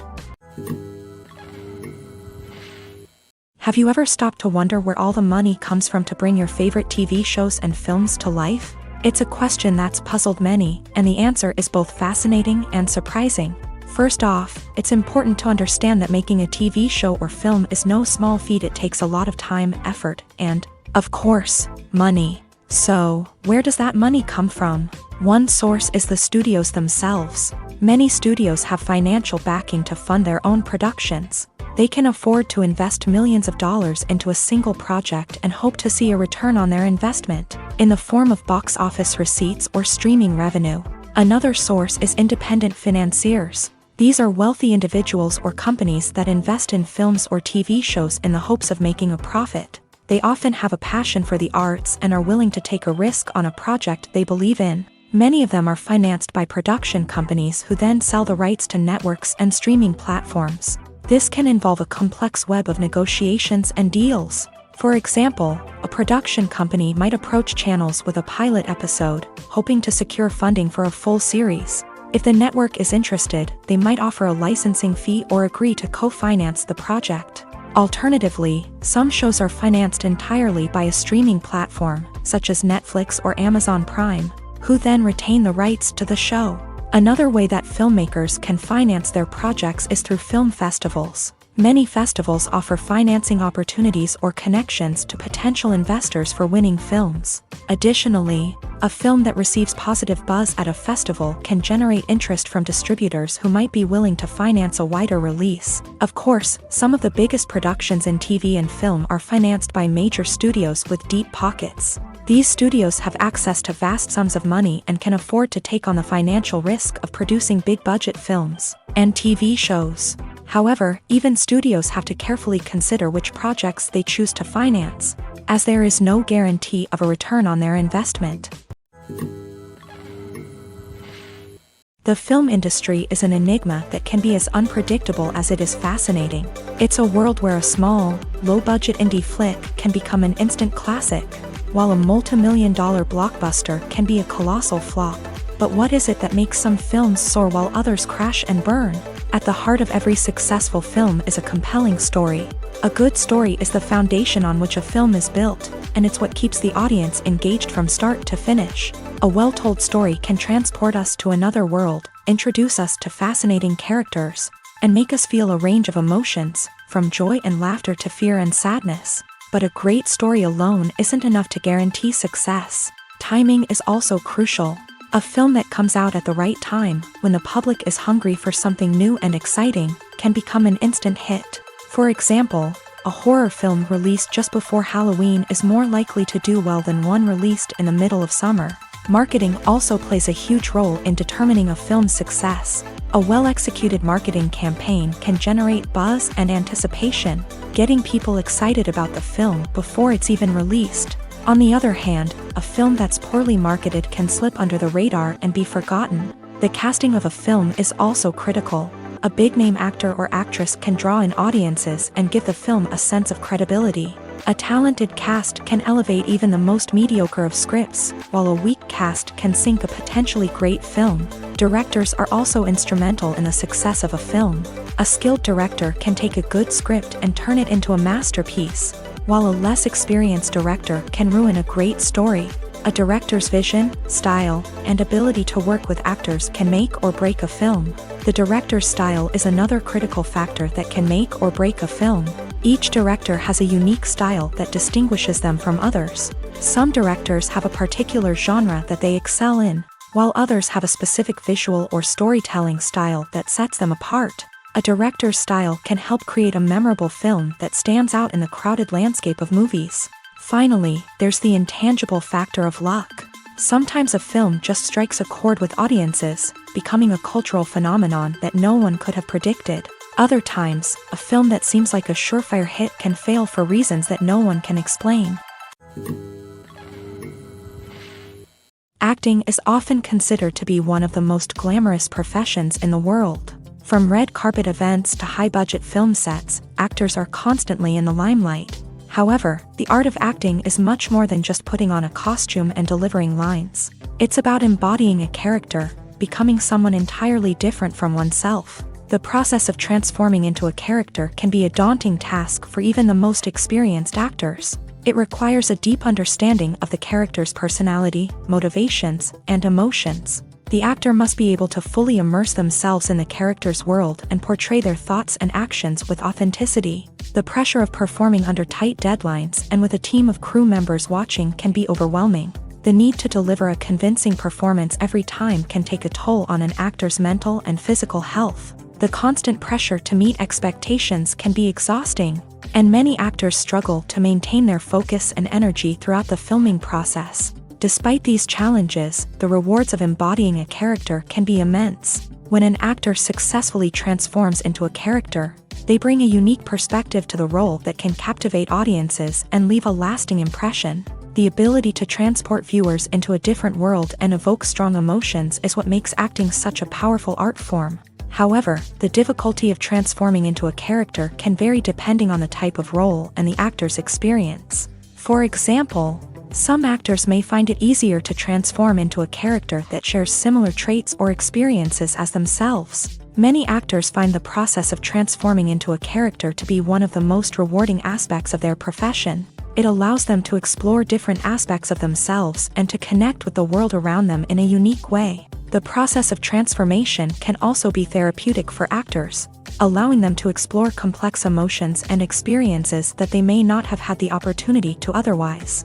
Have you ever stopped to wonder where all the money comes from to bring your favorite TV shows and films to life? It's a question that's puzzled many, and the answer is both fascinating and surprising. First off, it's important to understand that making a TV show or film is no small feat. It takes a lot of time, effort, and, of course, money. So, where does that money come from? One source is the studios themselves. Many studios have financial backing to fund their own productions. They can afford to invest millions of dollars into a single project and hope to see a return on their investment, in the form of box office receipts or streaming revenue. Another source is independent financiers. These are wealthy individuals or companies that invest in films or TV shows in the hopes of making a profit. They often have a passion for the arts and are willing to take a risk on a project they believe in. Many of them are financed by production companies who then sell the rights to networks and streaming platforms. This can involve a complex web of negotiations and deals. For example, a production company might approach channels with a pilot episode, hoping to secure funding for a full series. If the network is interested, they might offer a licensing fee or agree to co-finance the project. Alternatively, some shows are financed entirely by a streaming platform, such as Netflix or Amazon Prime, who then retain the rights to the show. Another way that filmmakers can finance their projects is through film festivals. Many festivals offer financing opportunities or connections to potential investors for winning films. Additionally, a film that receives positive buzz at a festival can generate interest from distributors who might be willing to finance a wider release. Of course, some of the biggest productions in TV and film are financed by major studios with deep pockets. These studios have access to vast sums of money and can afford to take on the financial risk of producing big-budget films and TV shows. However, even studios have to carefully consider which projects they choose to finance, as there is no guarantee of a return on their investment. The film industry is an enigma that can be as unpredictable as it is fascinating. It's a world where a small, low-budget indie flick can become an instant classic, while a multi-million-dollar blockbuster can be a colossal flop. But what is it that makes some films soar while others crash and burn? At the heart of every successful film is a compelling story. A good story is the foundation on which a film is built, and it's what keeps the audience engaged from start to finish. A well-told story can transport us to another world, introduce us to fascinating characters, and make us feel a range of emotions, from joy and laughter to fear and sadness. But a great story alone isn't enough to guarantee success. Timing is also crucial. A film that comes out at the right time, when the public is hungry for something new and exciting, can become an instant hit. For example, a horror film released just before Halloween is more likely to do well than one released in the middle of summer. Marketing also plays a huge role in determining a film's success. A well-executed marketing campaign can generate buzz and anticipation, getting people excited about the film before it's even released. On the other hand, a film that's poorly marketed can slip under the radar and be forgotten. The casting of a film is also critical. A big-name actor or actress can draw in audiences and give the film a sense of credibility. A talented cast can elevate even the most mediocre of scripts, while a weak cast can sink a potentially great film. Directors are also instrumental in the success of a film. A skilled director can take a good script and turn it into a masterpiece, while a less experienced director can ruin a great story. A director's vision, style, and ability to work with actors can make or break a film. The director's style is another critical factor that can make or break a film. Each director has a unique style that distinguishes them from others. Some directors have a particular genre that they excel in, while others have a specific visual or storytelling style that sets them apart. A director's style can help create a memorable film that stands out in the crowded landscape of movies. Finally, there's the intangible factor of luck. Sometimes a film just strikes a chord with audiences, becoming a cultural phenomenon that no one could have predicted. Other times, a film that seems like a surefire hit can fail for reasons that no one can explain. Acting is often considered to be one of the most glamorous professions in the world. From red carpet events to high-budget film sets, actors are constantly in the limelight. However, the art of acting is much more than just putting on a costume and delivering lines. It's about embodying a character, becoming someone entirely different from oneself. The process of transforming into a character can be a daunting task for even the most experienced actors. It requires a deep understanding of the character's personality, motivations, and emotions. The actor must be able to fully immerse themselves in the character's world and portray their thoughts and actions with authenticity. The pressure of performing under tight deadlines and with a team of crew members watching can be overwhelming. The need to deliver a convincing performance every time can take a toll on an actor's mental and physical health. The constant pressure to meet expectations can be exhausting, and many actors struggle to maintain their focus and energy throughout the filming process. Despite these challenges, the rewards of embodying a character can be immense. When an actor successfully transforms into a character, they bring a unique perspective to the role that can captivate audiences and leave a lasting impression. The ability to transport viewers into a different world and evoke strong emotions is what makes acting such a powerful art form. However, the difficulty of transforming into a character can vary depending on the type of role and the actor's experience. For example, some actors may find it easier to transform into a character that shares similar traits or experiences as themselves. Many actors find the process of transforming into a character to be one of the most rewarding aspects of their profession. It allows them to explore different aspects of themselves and to connect with the world around them in a unique way. The process of transformation can also be therapeutic for actors, allowing them to explore complex emotions and experiences that they may not have had the opportunity to otherwise.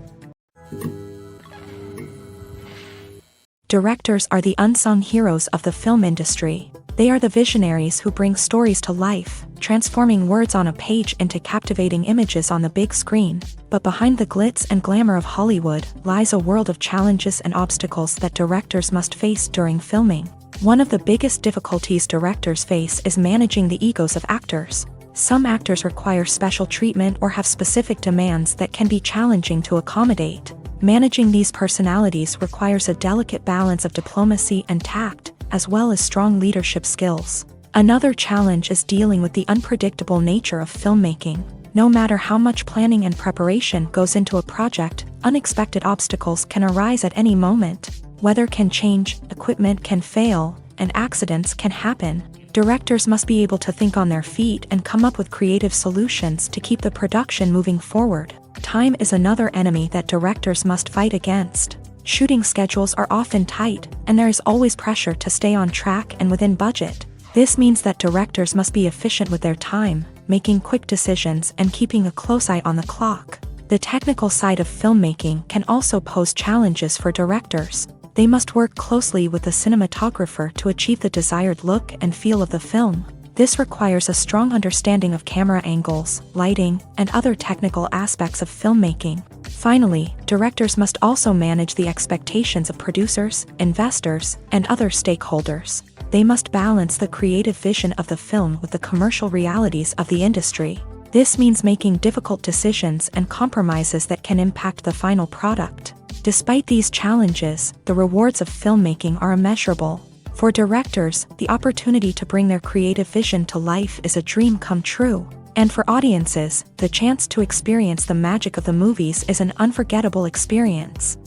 Directors are the unsung heroes of the film industry. They are the visionaries who bring stories to life, transforming words on a page into captivating images on the big screen. But behind the glitz and glamour of Hollywood lies a world of challenges and obstacles that directors must face during filming. One of the biggest difficulties directors face is managing the egos of actors. Some actors require special treatment or have specific demands that can be challenging to accommodate. Managing these personalities requires a delicate balance of diplomacy and tact, as well as strong leadership skills. Another challenge is dealing with the unpredictable nature of filmmaking. No matter how much planning and preparation goes into a project, unexpected obstacles can arise at any moment. Weather can change, equipment can fail, and accidents can happen. Directors must be able to think on their feet and come up with creative solutions to keep the production moving forward. Time is another enemy that directors must fight against. Shooting schedules are often tight, and there is always pressure to stay on track and within budget. This means that directors must be efficient with their time, making quick decisions and keeping a close eye on the clock. The technical side of filmmaking can also pose challenges for directors. They must work closely with the cinematographer to achieve the desired look and feel of the film. This requires a strong understanding of camera angles, lighting, and other technical aspects of filmmaking. Finally, directors must also manage the expectations of producers, investors, and other stakeholders. They must balance the creative vision of the film with the commercial realities of the industry. This means making difficult decisions and compromises that can impact the final product. Despite these challenges, the rewards of filmmaking are immeasurable. For directors, the opportunity to bring their creative vision to life is a dream come true. And for audiences, the chance to experience the magic of the movies is an unforgettable experience.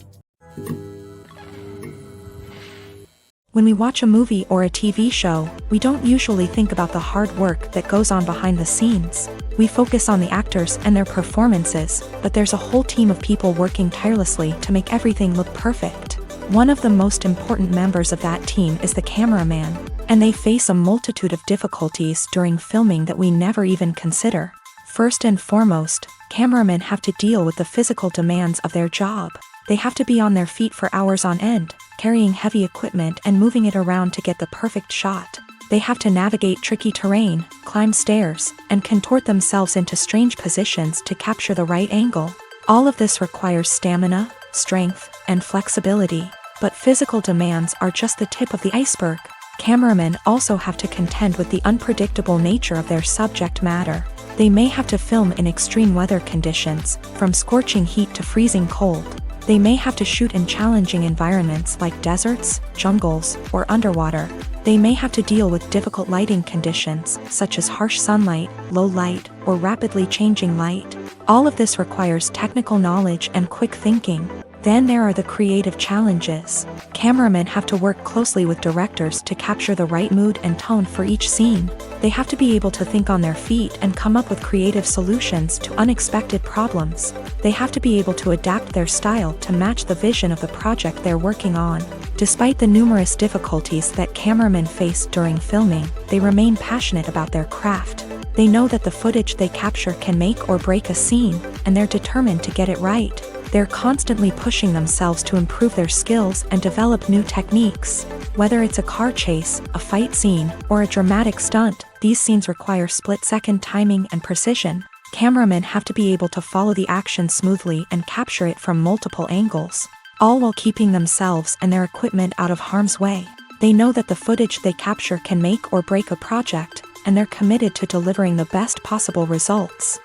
When we watch a movie or a TV show, we don't usually think about the hard work that goes on behind the scenes. We focus on the actors and their performances, but there's a whole team of people working tirelessly to make everything look perfect. One of the most important members of that team is the cameraman, and they face a multitude of difficulties during filming that we never even consider. First and foremost, cameramen have to deal with the physical demands of their job. They have to be on their feet for hours on end, carrying heavy equipment and moving it around to get the perfect shot. They have to navigate tricky terrain, climb stairs, and contort themselves into strange positions to capture the right angle. All of this requires stamina, strength, and flexibility. But physical demands are just the tip of the iceberg. Cameramen also have to contend with the unpredictable nature of their subject matter. They may have to film in extreme weather conditions, from scorching heat to freezing cold. They may have to shoot in challenging environments like deserts, jungles, or underwater. They may have to deal with difficult lighting conditions, such as harsh sunlight, low light, or rapidly changing light. All of this requires technical knowledge and quick thinking. Then there are the creative challenges. Cameramen have to work closely with directors to capture the right mood and tone for each scene. They have to be able to think on their feet and come up with creative solutions to unexpected problems. They have to be able to adapt their style to match the vision of the project they're working on. Despite the numerous difficulties that cameramen face during filming, they remain passionate about their craft. They know that the footage they capture can make or break a scene, and they're determined to get it right. They're constantly pushing themselves to improve their skills and develop new techniques. Whether it's a car chase, a fight scene, or a dramatic stunt, these scenes require split-second timing and precision. Cameramen have to be able to follow the action smoothly and capture it from multiple angles, all while keeping themselves and their equipment out of harm's way. They know that the footage they capture can make or break a project, and they're committed to delivering the best possible results.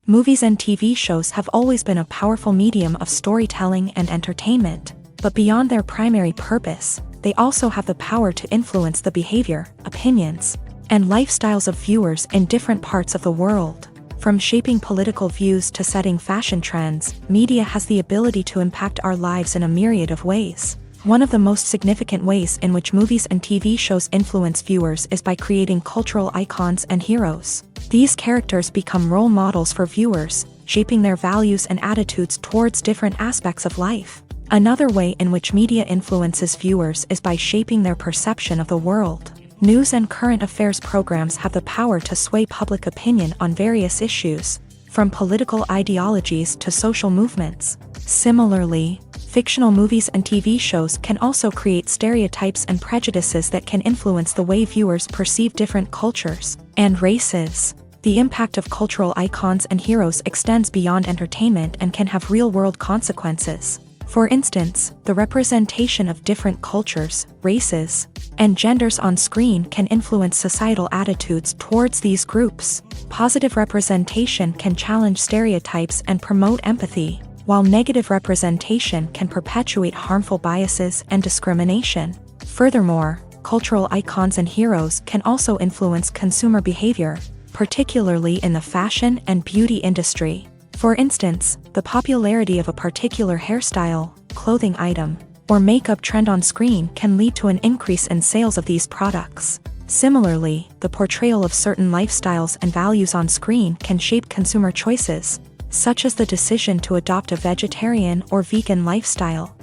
Movies and TV shows have always been a powerful medium of storytelling and entertainment, but beyond their primary purpose, they also have the power to influence the behavior, opinions, and lifestyles of viewers in different parts of the world. From shaping political views to setting fashion trends, media has the ability to impact our lives in a myriad of ways. One of the most significant ways in which movies and TV shows influence viewers is by creating cultural icons and heroes. These characters become role models for viewers, shaping their values and attitudes towards different aspects of life. Another way in which media influences viewers is by shaping their perception of the world. News and current affairs programs have the power to sway public opinion on various issues, from political ideologies to social movements. Similarly, fictional movies and TV shows can also create stereotypes and prejudices that can influence the way viewers perceive different cultures and races. The impact of cultural icons and heroes extends beyond entertainment and can have real-world consequences. For instance, the representation of different cultures, races, and genders on screen can influence societal attitudes towards these groups. Positive representation can challenge stereotypes and promote empathy, while negative representation can perpetuate harmful biases and discrimination. Furthermore, cultural icons and heroes can also influence consumer behavior, particularly in the fashion and beauty industry. For instance, the popularity of a particular hairstyle, clothing item, or makeup trend on screen can lead to an increase in sales of these products. Similarly, the portrayal of certain lifestyles and values on screen can shape consumer choices, such as the decision to adopt a vegetarian or vegan lifestyle.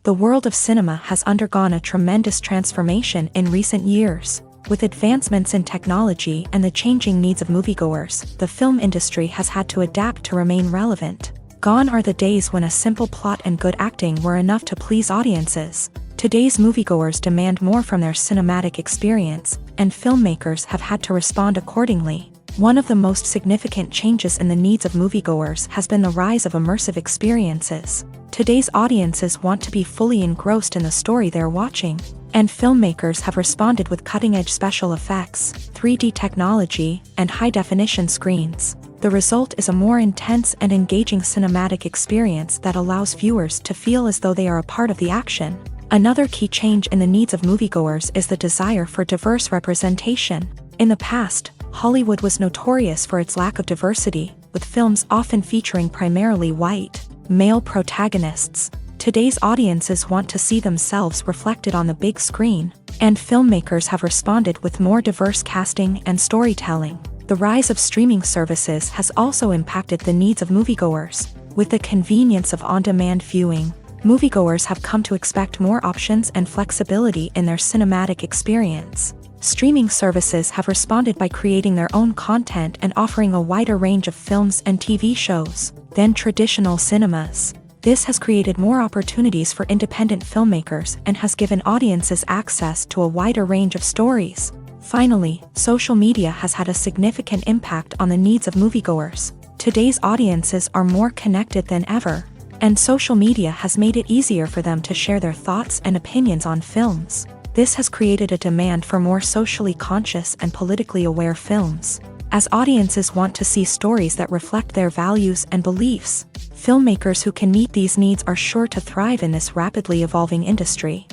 The world of cinema has undergone a tremendous transformation in recent years. With advancements in technology and the changing needs of moviegoers, the film industry has had to adapt to remain relevant. Gone are the days when a simple plot and good acting were enough to please audiences. Today's moviegoers demand more from their cinematic experience, and filmmakers have had to respond accordingly. One of the most significant changes in the needs of moviegoers has been the rise of immersive experiences. Today's audiences want to be fully engrossed in the story they're watching, and filmmakers have responded with cutting-edge special effects, 3D technology, and high-definition screens. The result is a more intense and engaging cinematic experience that allows viewers to feel as though they are a part of the action. Another key change in the needs of moviegoers is the desire for diverse representation. In the past, Hollywood was notorious for its lack of diversity, with films often featuring primarily white, male protagonists. Today's audiences want to see themselves reflected on the big screen, and filmmakers have responded with more diverse casting and storytelling. The rise of streaming services has also impacted the needs of moviegoers. With the convenience of on-demand viewing, moviegoers have come to expect more options and flexibility in their cinematic experience. Streaming services have responded by creating their own content and offering a wider range of films and TV shows than traditional cinemas. This has created more opportunities for independent filmmakers and has given audiences access to a wider range of stories. Finally, social media has had a significant impact on the needs of moviegoers. Today's audiences are more connected than ever, and social media has made it easier for them to share their thoughts and opinions on films. This has created a demand for more socially conscious and politically aware films. As audiences want to see stories that reflect their values and beliefs, filmmakers who can meet these needs are sure to thrive in this rapidly evolving industry.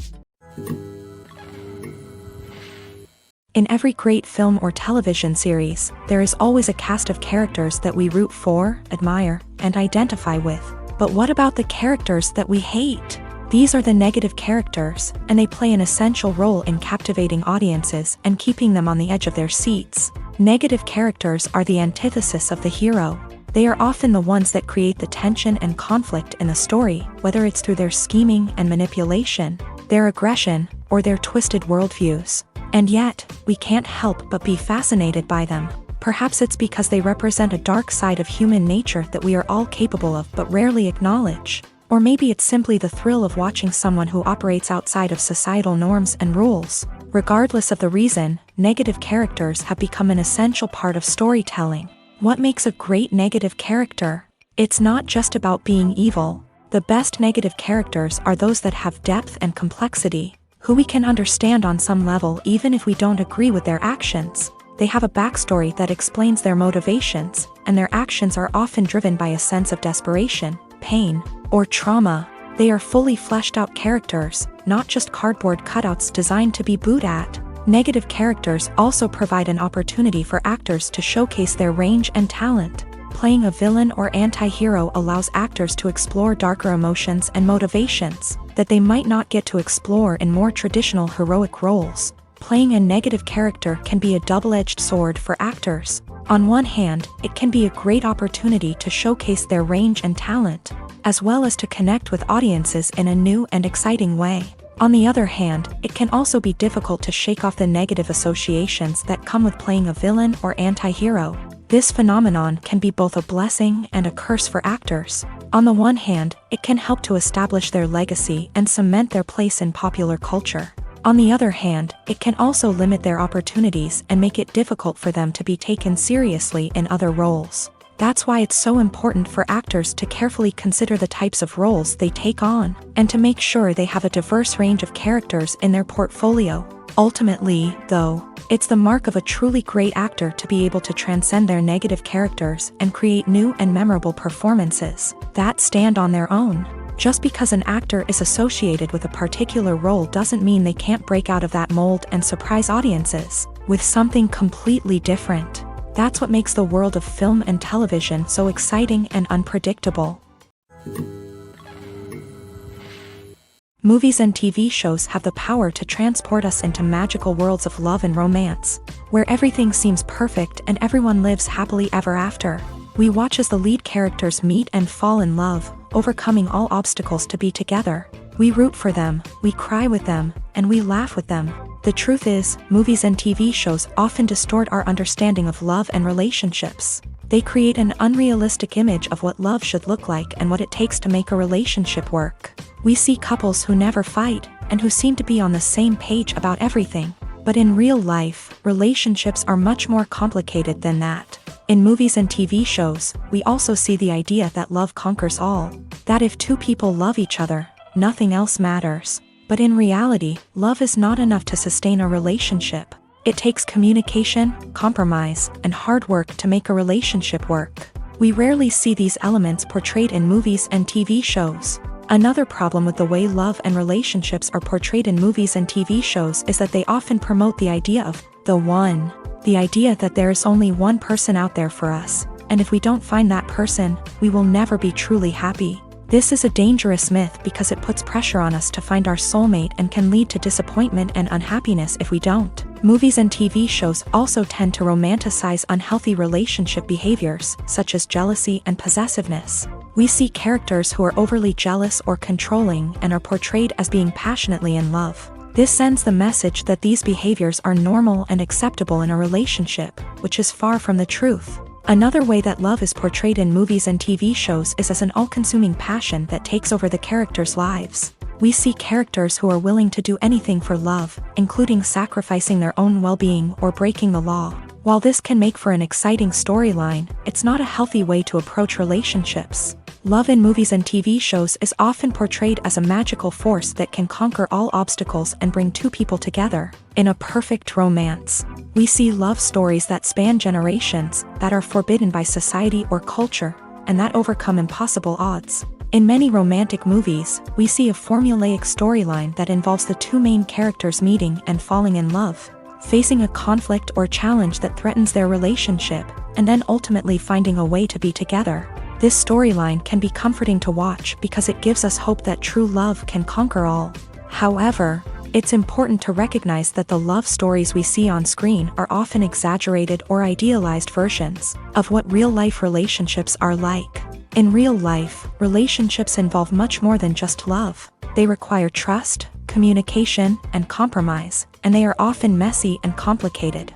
In every great film or television series, there is always a cast of characters that we root for, admire, and identify with. But what about the characters that we hate? These are the negative characters, and they play an essential role in captivating audiences and keeping them on the edge of their seats. Negative characters are the antithesis of the hero. They are often the ones that create the tension and conflict in the story, whether it's through their scheming and manipulation, their aggression, or their twisted worldviews. And yet, we can't help but be fascinated by them. Perhaps it's because they represent a dark side of human nature that we are all capable of but rarely acknowledge. Or maybe it's simply the thrill of watching someone who operates outside of societal norms and rules. Regardless of the reason, negative characters have become an essential part of storytelling. What makes a great negative character? It's not just about being evil. The best negative characters are those that have depth and complexity, who we can understand on some level even if we don't agree with their actions. They have a backstory that explains their motivations, and their actions are often driven by a sense of desperation, pain, or trauma. They are fully fleshed out characters, not just cardboard cutouts designed to be booed at. Negative characters also provide an opportunity for actors to showcase their range and talent. Playing a villain or anti-hero allows actors to explore darker emotions and motivations that they might not get to explore in more traditional heroic roles. Playing a negative character can be a double-edged sword for actors. On one hand, it can be a great opportunity to showcase their range and talent, as well as to connect with audiences in a new and exciting way. On the other hand, it can also be difficult to shake off the negative associations that come with playing a villain or anti-hero. This phenomenon can be both a blessing and a curse for actors. On the one hand, it can help to establish their legacy and cement their place in popular culture. On the other hand, it can also limit their opportunities and make it difficult for them to be taken seriously in other roles. That's why it's so important for actors to carefully consider the types of roles they take on, and to make sure they have a diverse range of characters in their portfolio. Ultimately, though, it's the mark of a truly great actor to be able to transcend their negative characters and create new and memorable performances that stand on their own. Just because an actor is associated with a particular role doesn't mean they can't break out of that mold and surprise audiences with something completely different. That's what makes the world of film and television so exciting and unpredictable. Movies and TV shows have the power to transport us into magical worlds of love and romance, where everything seems perfect and everyone lives happily ever after. We watch as the lead characters meet and fall in love, overcoming all obstacles to be together. We root for them, we cry with them, and we laugh with them. The truth is, movies and TV shows often distort our understanding of love and relationships. They create an unrealistic image of what love should look like and what it takes to make a relationship work. We see couples who never fight, and who seem to be on the same page about everything. But in real life, relationships are much more complicated than that. In movies and TV shows, we also see the idea that love conquers all. That if two people love each other, nothing else matters. But in reality, love is not enough to sustain a relationship. It takes communication, compromise, and hard work to make a relationship work. We rarely see these elements portrayed in movies and TV shows. Another problem with the way love and relationships are portrayed in movies and TV shows is that they often promote the idea of the one. The idea that there is only one person out there for us, and if we don't find that person, we will never be truly happy. This is a dangerous myth because it puts pressure on us to find our soulmate and can lead to disappointment and unhappiness if we don't. Movies and TV shows also tend to romanticize unhealthy relationship behaviors, such as jealousy and possessiveness. We see characters who are overly jealous or controlling and are portrayed as being passionately in love. This sends the message that these behaviors are normal and acceptable in a relationship, which is far from the truth. Another way that love is portrayed in movies and TV shows is as an all-consuming passion that takes over the characters' lives. We see characters who are willing to do anything for love, including sacrificing their own well-being or breaking the law. While this can make for an exciting storyline, it's not a healthy way to approach relationships. Love in movies and TV shows is often portrayed as a magical force that can conquer all obstacles and bring two people together in a perfect romance. We see love stories that span generations, that are forbidden by society or culture, and that overcome impossible odds. In many romantic movies, we see a formulaic storyline that involves the two main characters meeting and falling in love. facing a conflict or challenge that threatens their relationship, and then ultimately finding a way to be together. This storyline can be comforting to watch because it gives us hope that true love can conquer all. However, it's important to recognize that the love stories we see on screen are often exaggerated or idealized versions of what real-life relationships are like. In real life, relationships involve much more than just love. They require trust, communication, and compromise, and they are often messy and complicated.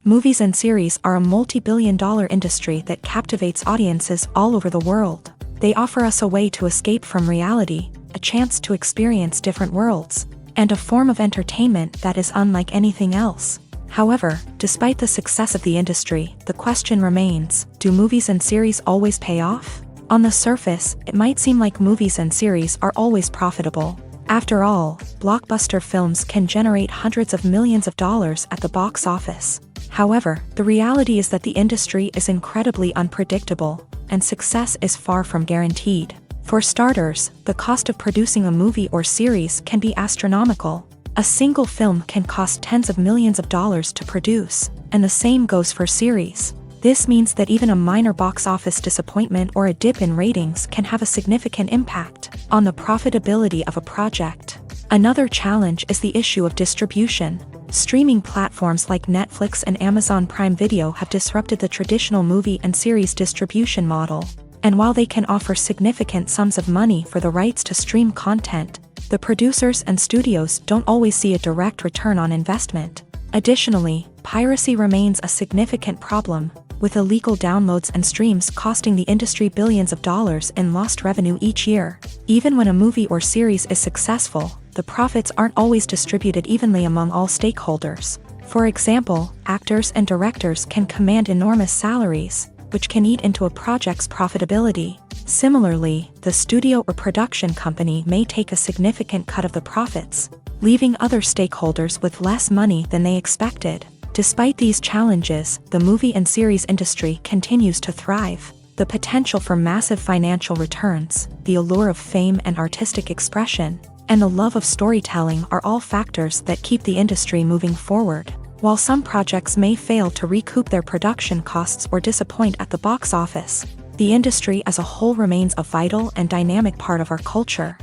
Movies and series are a multi-billion-dollar industry that captivates audiences all over the world. They offer us a way to escape from reality, a chance to experience different worlds, and a form of entertainment that is unlike anything else. However, despite the success of the industry, the question remains, do movies and series always pay off? On the surface, it might seem like movies and series are always profitable. After all, blockbuster films can generate hundreds of millions of dollars at the box office. However, the reality is that the industry is incredibly unpredictable, and success is far from guaranteed. For starters, the cost of producing a movie or series can be astronomical. A single film can cost tens of millions of dollars to produce, and the same goes for series. This means that even a minor box office disappointment or a dip in ratings can have a significant impact on the profitability of a project. Another challenge is the issue of distribution. Streaming platforms like Netflix and Amazon Prime Video have disrupted the traditional movie and series distribution model. And while they can offer significant sums of money for the rights to stream content, the producers and studios don't always see a direct return on investment. Additionally, piracy remains a significant problem, with illegal downloads and streams costing the industry billions of dollars in lost revenue each year. Even when a movie or series is successful, the profits aren't always distributed evenly among all stakeholders. For example, actors and directors can command enormous salaries, which can eat into a project's profitability. Similarly, the studio or production company may take a significant cut of the profits, leaving other stakeholders with less money than they expected. Despite these challenges, the movie and series industry continues to thrive. The potential for massive financial returns, the allure of fame and artistic expression, and the love of storytelling are all factors that keep the industry moving forward. While some projects may fail to recoup their production costs or disappoint at the box office, the industry as a whole remains a vital and dynamic part of our culture.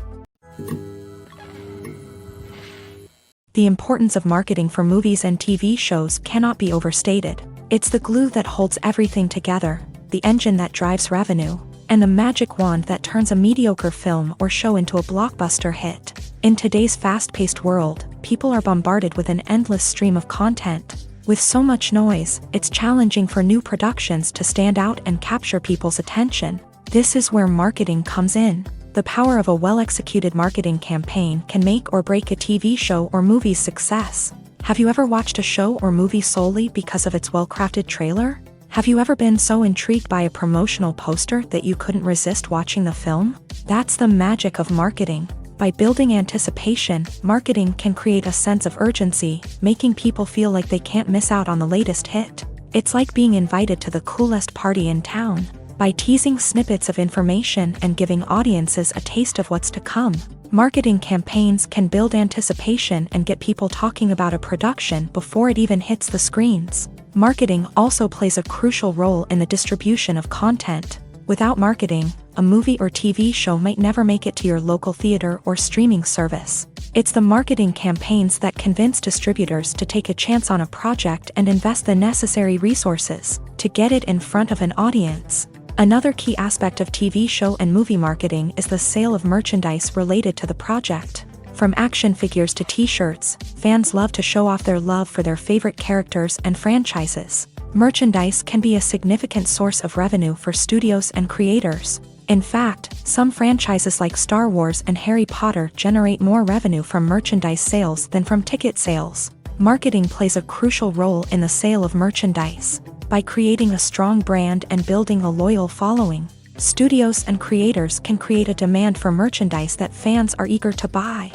The importance of marketing for movies and TV shows cannot be overstated. It's the glue that holds everything together, the engine that drives revenue, and the magic wand that turns a mediocre film or show into a blockbuster hit. In today's fast-paced world, people are bombarded with an endless stream of content. With so much noise, it's challenging for new productions to stand out and capture people's attention. This is where marketing comes in. The power of a well-executed marketing campaign can make or break a TV show or movie's success. Have you ever watched a show or movie solely because of its well-crafted trailer? Have you ever been so intrigued by a promotional poster that you couldn't resist watching the film? That's the magic of marketing. By building anticipation, marketing can create a sense of urgency, making people feel like they can't miss out on the latest hit. It's like being invited to the coolest party in town. By teasing snippets of information and giving audiences a taste of what's to come, marketing campaigns can build anticipation and get people talking about a production before it even hits the screens. Marketing also plays a crucial role in the distribution of content. Without marketing, a movie or TV show might never make it to your local theater or streaming service. It's the marketing campaigns that convince distributors to take a chance on a project and invest the necessary resources to get it in front of an audience. Another key aspect of TV show and movie marketing is the sale of merchandise related to the project. From action figures to t-shirts, fans love to show off their love for their favorite characters and franchises. Merchandise can be a significant source of revenue for studios and creators. In fact, some franchises like Star Wars and Harry Potter generate more revenue from merchandise sales than from ticket sales. Marketing plays a crucial role in the sale of merchandise. By creating a strong brand and building a loyal following, studios and creators can create a demand for merchandise that fans are eager to buy.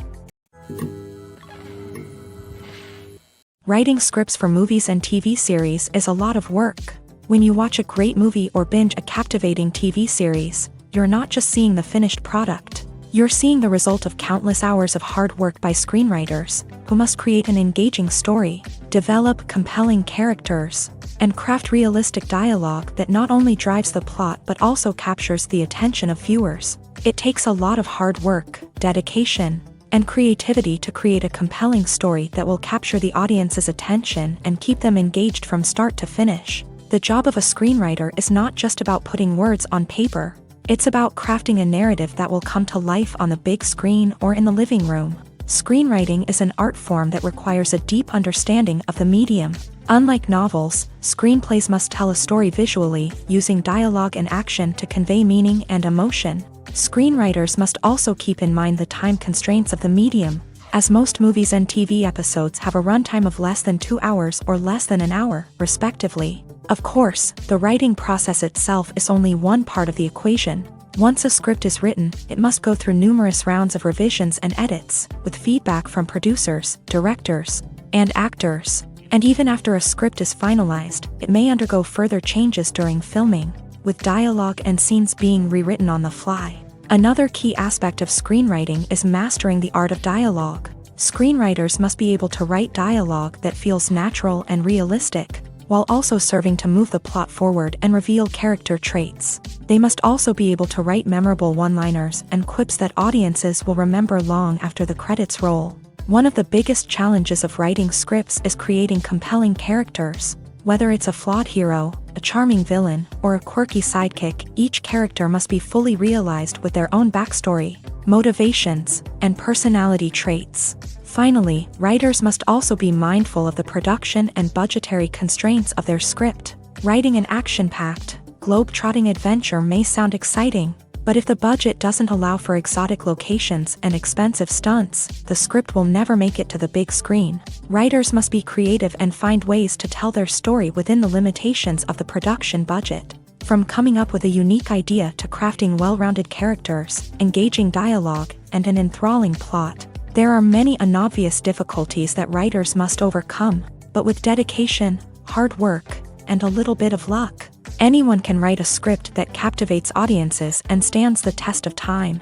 Writing scripts for movies and TV series is a lot of work. When you watch a great movie or binge a captivating TV series, you're not just seeing the finished product. You're seeing the result of countless hours of hard work by screenwriters, who must create an engaging story, develop compelling characters, and craft realistic dialogue that not only drives the plot but also captures the attention of viewers. It takes a lot of hard work, dedication, and creativity to create a compelling story that will capture the audience's attention and keep them engaged from start to finish. The job of a screenwriter is not just about putting words on paper. It's about crafting a narrative that will come to life on the big screen or in the living room. Screenwriting is an art form that requires a deep understanding of the medium. Unlike novels, screenplays must tell a story visually, using dialogue and action to convey meaning and emotion. Screenwriters must also keep in mind the time constraints of the medium, as most movies and TV episodes have a runtime of less than 2 hours or less than an hour, respectively. Of course, the writing process itself is only one part of the equation. Once a script is written, it must go through numerous rounds of revisions and edits, with feedback from producers, directors, and actors. And even after a script is finalized, it may undergo further changes during filming, with dialogue and scenes being rewritten on the fly. Another key aspect of screenwriting is mastering the art of dialogue. Screenwriters must be able to write dialogue that feels natural and realistic, while also serving to move the plot forward and reveal character traits. They must also be able to write memorable one-liners and quips that audiences will remember long after the credits roll. One of the biggest challenges of writing scripts is creating compelling characters. Whether it's a flawed hero, a charming villain, or a quirky sidekick, each character must be fully realized with their own backstory, motivations, and personality traits. Finally, writers must also be mindful of the production and budgetary constraints of their script. Writing an action-packed, globe-trotting adventure may sound exciting, but if the budget doesn't allow for exotic locations and expensive stunts, the script will never make it to the big screen. Writers must be creative and find ways to tell their story within the limitations of the production budget. From coming up with a unique idea to crafting well-rounded characters, engaging dialogue, and an enthralling plot, there are many unobvious difficulties that writers must overcome, but with dedication, hard work, and a little bit of luck, anyone can write a script that captivates audiences and stands the test of time.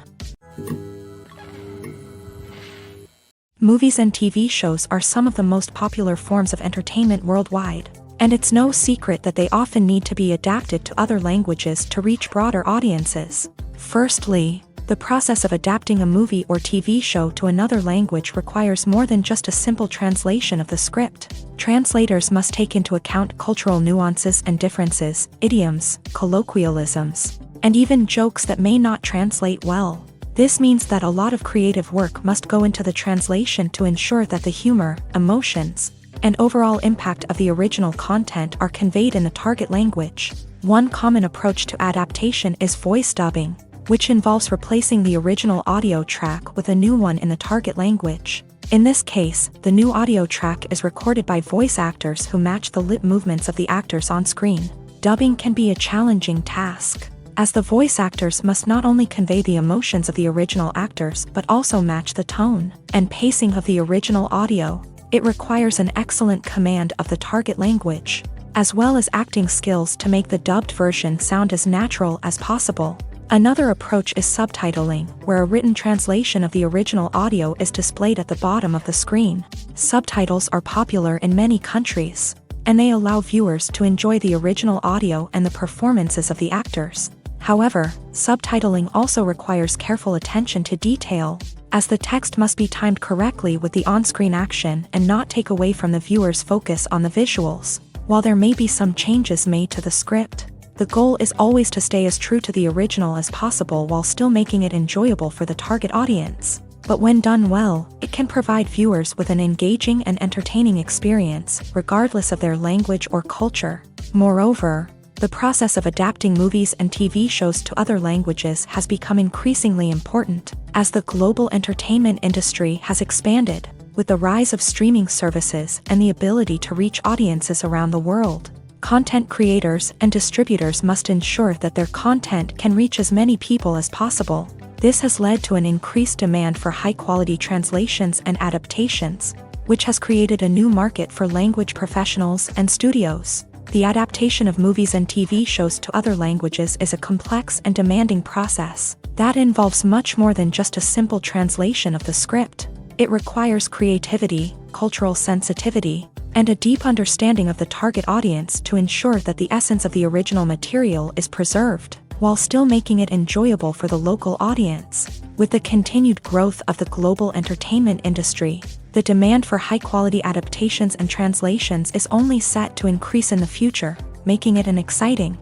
Movies and TV shows are some of the most popular forms of entertainment worldwide, and it's no secret that they often need to be adapted to other languages to reach broader audiences. Firstly, the process of adapting a movie or TV show to another language requires more than just a simple translation of the script. Translators must take into account cultural nuances and differences, idioms, colloquialisms, and even jokes that may not translate well. This means that a lot of creative work must go into the translation to ensure that the humor, emotions, and overall impact of the original content are conveyed in the target language. One common approach to adaptation is voice dubbing, which involves replacing the original audio track with a new one in the target language. In this case, the new audio track is recorded by voice actors who match the lip movements of the actors on screen. Dubbing can be a challenging task, as the voice actors must not only convey the emotions of the original actors but also match the tone and pacing of the original audio. It requires an excellent command of the target language, as well as acting skills to make the dubbed version sound as natural as possible. Another approach is subtitling, where a written translation of the original audio is displayed at the bottom of the screen. Subtitles are popular in many countries, and they allow viewers to enjoy the original audio and the performances of the actors. However, subtitling also requires careful attention to detail, as the text must be timed correctly with the on-screen action and not take away from the viewer's focus on the visuals. While there may be some changes made to the script, the goal is always to stay as true to the original as possible while still making it enjoyable for the target audience. But when done well, it can provide viewers with an engaging and entertaining experience, regardless of their language or culture. Moreover, the process of adapting movies and TV shows to other languages has become increasingly important, as the global entertainment industry has expanded, with the rise of streaming services and the ability to reach audiences around the world. Content creators and distributors must ensure that their content can reach as many people as possible. This has led to an increased demand for high-quality translations and adaptations, which has created a new market for language professionals and studios. The adaptation of movies and TV shows to other languages is a complex and demanding process, That involves much more than just a simple translation of the script. It requires creativity, cultural sensitivity, and a deep understanding of the target audience to ensure that the essence of the original material is preserved, while still making it enjoyable for the local audience. With the continued growth of the global entertainment industry, the demand for high-quality adaptations and translations is only set to increase in the future, making it an exciting.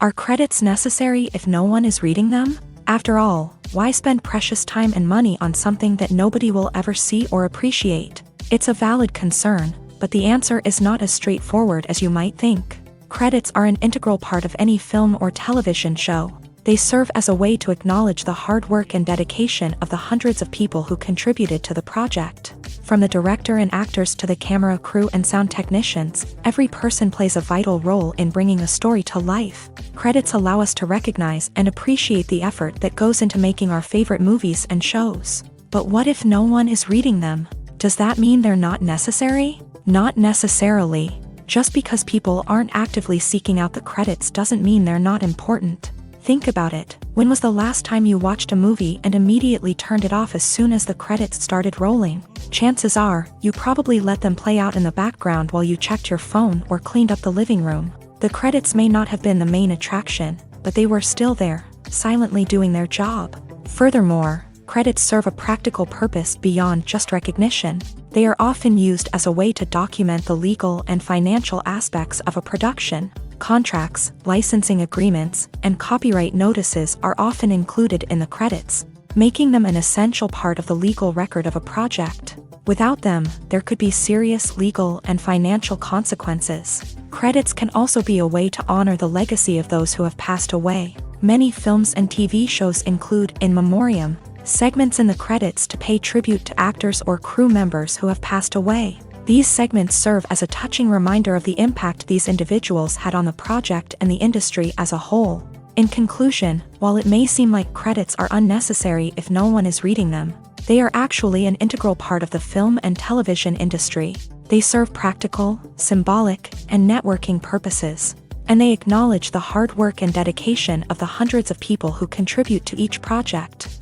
Are credits necessary if no one is reading them? After all, why spend precious time and money on something that nobody will ever see or appreciate? It's a valid concern, but the answer is not as straightforward as you might think. Credits are an integral part of any film or television show. They serve as a way to acknowledge the hard work and dedication of the hundreds of people who contributed to the project. From the director and actors to the camera crew and sound technicians, every person plays a vital role in bringing a story to life. Credits allow us to recognize and appreciate the effort that goes into making our favorite movies and shows. But what if no one is reading them? Does that mean they're not necessary? Not necessarily. Just because people aren't actively seeking out the credits doesn't mean they're not important. Think about it. When was the last time you watched a movie and immediately turned it off as soon as the credits started rolling? Chances are, you probably let them play out in the background while you checked your phone or cleaned up the living room. The credits may not have been the main attraction, but they were still there, silently doing their job. Furthermore, credits serve a practical purpose beyond just recognition. They are often used as a way to document the legal and financial aspects of a production. Contracts, licensing agreements, and copyright notices are often included in the credits, making them an essential part of the legal record of a project. Without them, there could be serious legal and financial consequences. Credits can also be a way to honor the legacy of those who have passed away. Many films and TV shows include in memoriam segments in the credits to pay tribute to actors or crew members who have passed away. These segments serve as a touching reminder of the impact these individuals had on the project and the industry as a whole. In conclusion, while it may seem like credits are unnecessary if no one is reading them, they are actually an integral part of the film and television industry. They serve practical, symbolic, and networking purposes, and they acknowledge the hard work and dedication of the hundreds of people who contribute to each project.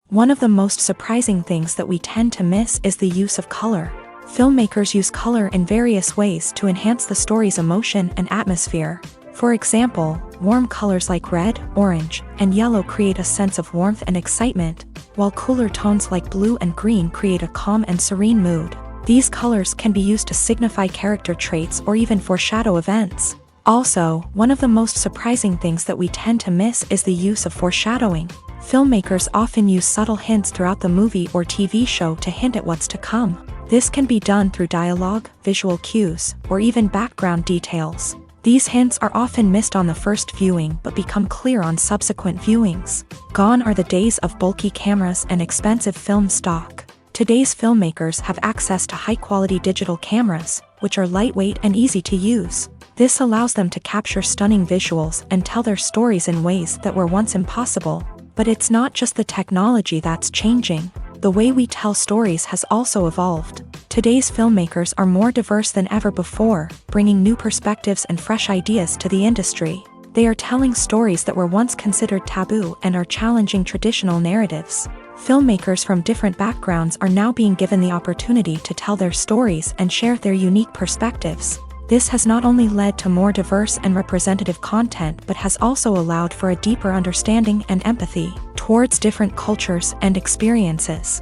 One of the most surprising things that we tend to miss is the use of color. Filmmakers use color in various ways to enhance the story's emotion and atmosphere. For example, warm colors like red, orange, and yellow create a sense of warmth and excitement, while cooler tones like blue and green create a calm and serene mood. These colors can be used to signify character traits or even foreshadow events. Also, one of the most surprising things that we tend to miss is the use of foreshadowing. Filmmakers often use subtle hints throughout the movie or TV show to hint at what's to come. This can be done through dialogue, visual cues, or even background details. These hints are often missed on the first viewing but become clear on subsequent viewings. Gone are the days of bulky cameras and expensive film stock. Today's filmmakers have access to high-quality digital cameras, which are lightweight and easy to use. This allows them to capture stunning visuals and tell their stories in ways that were once impossible. But it's not just the technology that's changing. The way we tell stories has also evolved. Today's filmmakers are more diverse than ever before, bringing new perspectives and fresh ideas to the industry. They are telling stories that were once considered taboo and are challenging traditional narratives. Filmmakers from different backgrounds are now being given the opportunity to tell their stories and share their unique perspectives. This has not only led to more diverse and representative content but has also allowed for a deeper understanding and empathy towards different cultures and experiences.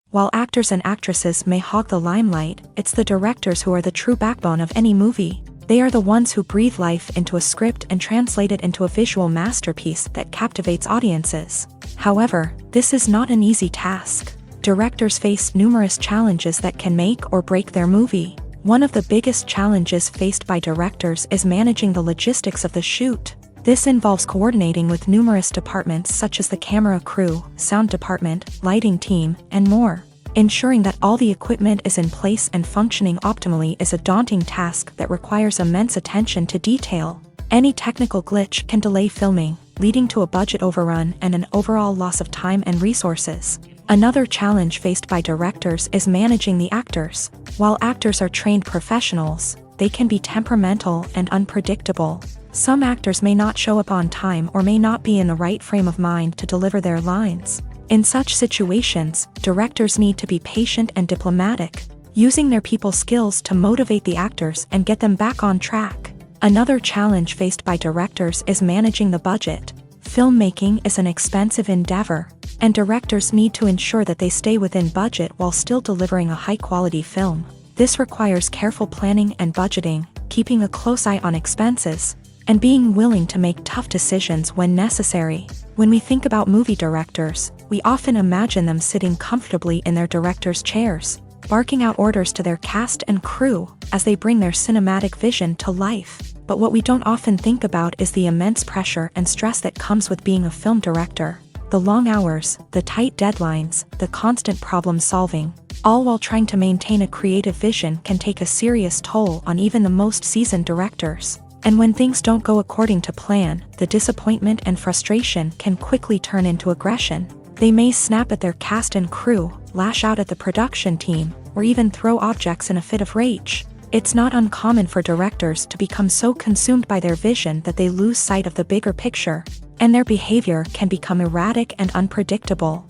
While actors and actresses may hog the limelight, it's the directors who are the true backbone of any movie. They are the ones who breathe life into a script and translate it into a visual masterpiece that captivates audiences. However, this is not an easy task. Directors face numerous challenges that can make or break their movie. One of the biggest challenges faced by directors is managing the logistics of the shoot. This involves coordinating with numerous departments such as the camera crew, sound department, lighting team, and more. Ensuring that all the equipment is in place and functioning optimally is a daunting task that requires immense attention to detail. Any technical glitch can delay filming, leading to a budget overrun and an overall loss of time and resources. Another challenge faced by directors is managing the actors. While actors are trained professionals, they can be temperamental and unpredictable. Some actors may not show up on time or may not be in the right frame of mind to deliver their lines. In such situations, directors need to be patient and diplomatic, using their people skills to motivate the actors and get them back on track. Another challenge faced by directors is managing the budget. Filmmaking is an expensive endeavor, and directors need to ensure that they stay within budget while still delivering a high-quality film. This requires careful planning and budgeting, keeping a close eye on expenses, and being willing to make tough decisions when necessary. When we think about movie directors, we often imagine them sitting comfortably in their director's chairs, barking out orders to their cast and crew as they bring their cinematic vision to life. But what we don't often think about is the immense pressure and stress that comes with being a film director. The long hours, the tight deadlines, the constant problem solving, all while trying to maintain a creative vision can take a serious toll on even the most seasoned directors. And when things don't go according to plan, the disappointment and frustration can quickly turn into aggression. They may snap at their cast and crew, lash out at the production team, or even throw objects in a fit of rage. It's not uncommon for directors to become so consumed by their vision that they lose sight of the bigger picture, and their behavior can become erratic and unpredictable.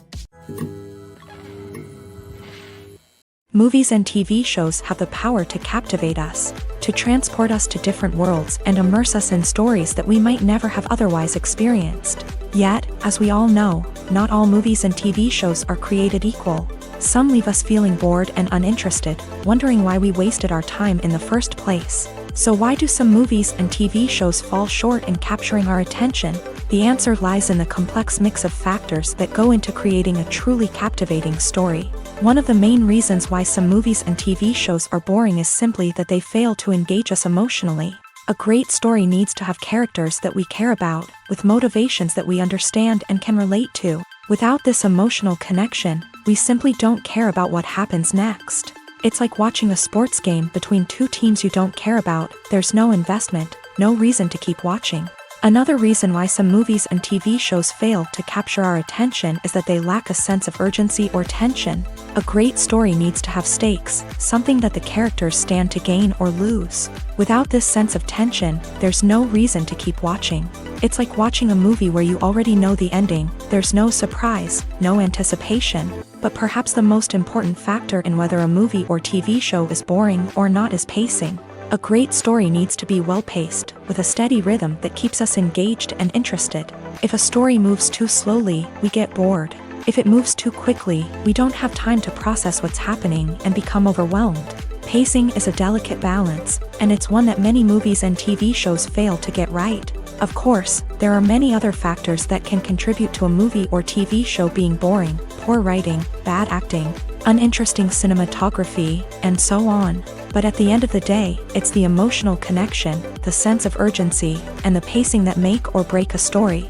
Movies and TV shows have the power to captivate us, to transport us to different worlds and immerse us in stories that we might never have otherwise experienced. Yet, as we all know, not all movies and TV shows are created equal. Some leave us feeling bored and uninterested, wondering why we wasted our time in the first place. So why do some movies and TV shows fall short in capturing our attention? The answer lies in the complex mix of factors that go into creating a truly captivating story. One of the main reasons why some movies and TV shows are boring is simply that they fail to engage us emotionally. A great story needs to have characters that we care about, with motivations that we understand and can relate to. Without this emotional connection, we simply don't care about what happens next. It's like watching a sports game between two teams you don't care about. There's no investment, no reason to keep watching. Another reason why some movies and TV shows fail to capture our attention is that they lack a sense of urgency or tension. A great story needs to have stakes, something that the characters stand to gain or lose. Without this sense of tension, there's no reason to keep watching. It's like watching a movie where you already know the ending. There's no surprise, no anticipation. But perhaps the most important factor in whether a movie or TV show is boring or not is pacing. A great story needs to be well-paced, with a steady rhythm that keeps us engaged and interested. If a story moves too slowly, we get bored. If it moves too quickly, we don't have time to process what's happening and become overwhelmed. Pacing is a delicate balance, and it's one that many movies and TV shows fail to get right. Of course, there are many other factors that can contribute to a movie or TV show being boring: poor writing, bad acting, uninteresting cinematography, and so on. But at the end of the day, it's the emotional connection, the sense of urgency, and the pacing that make or break a story.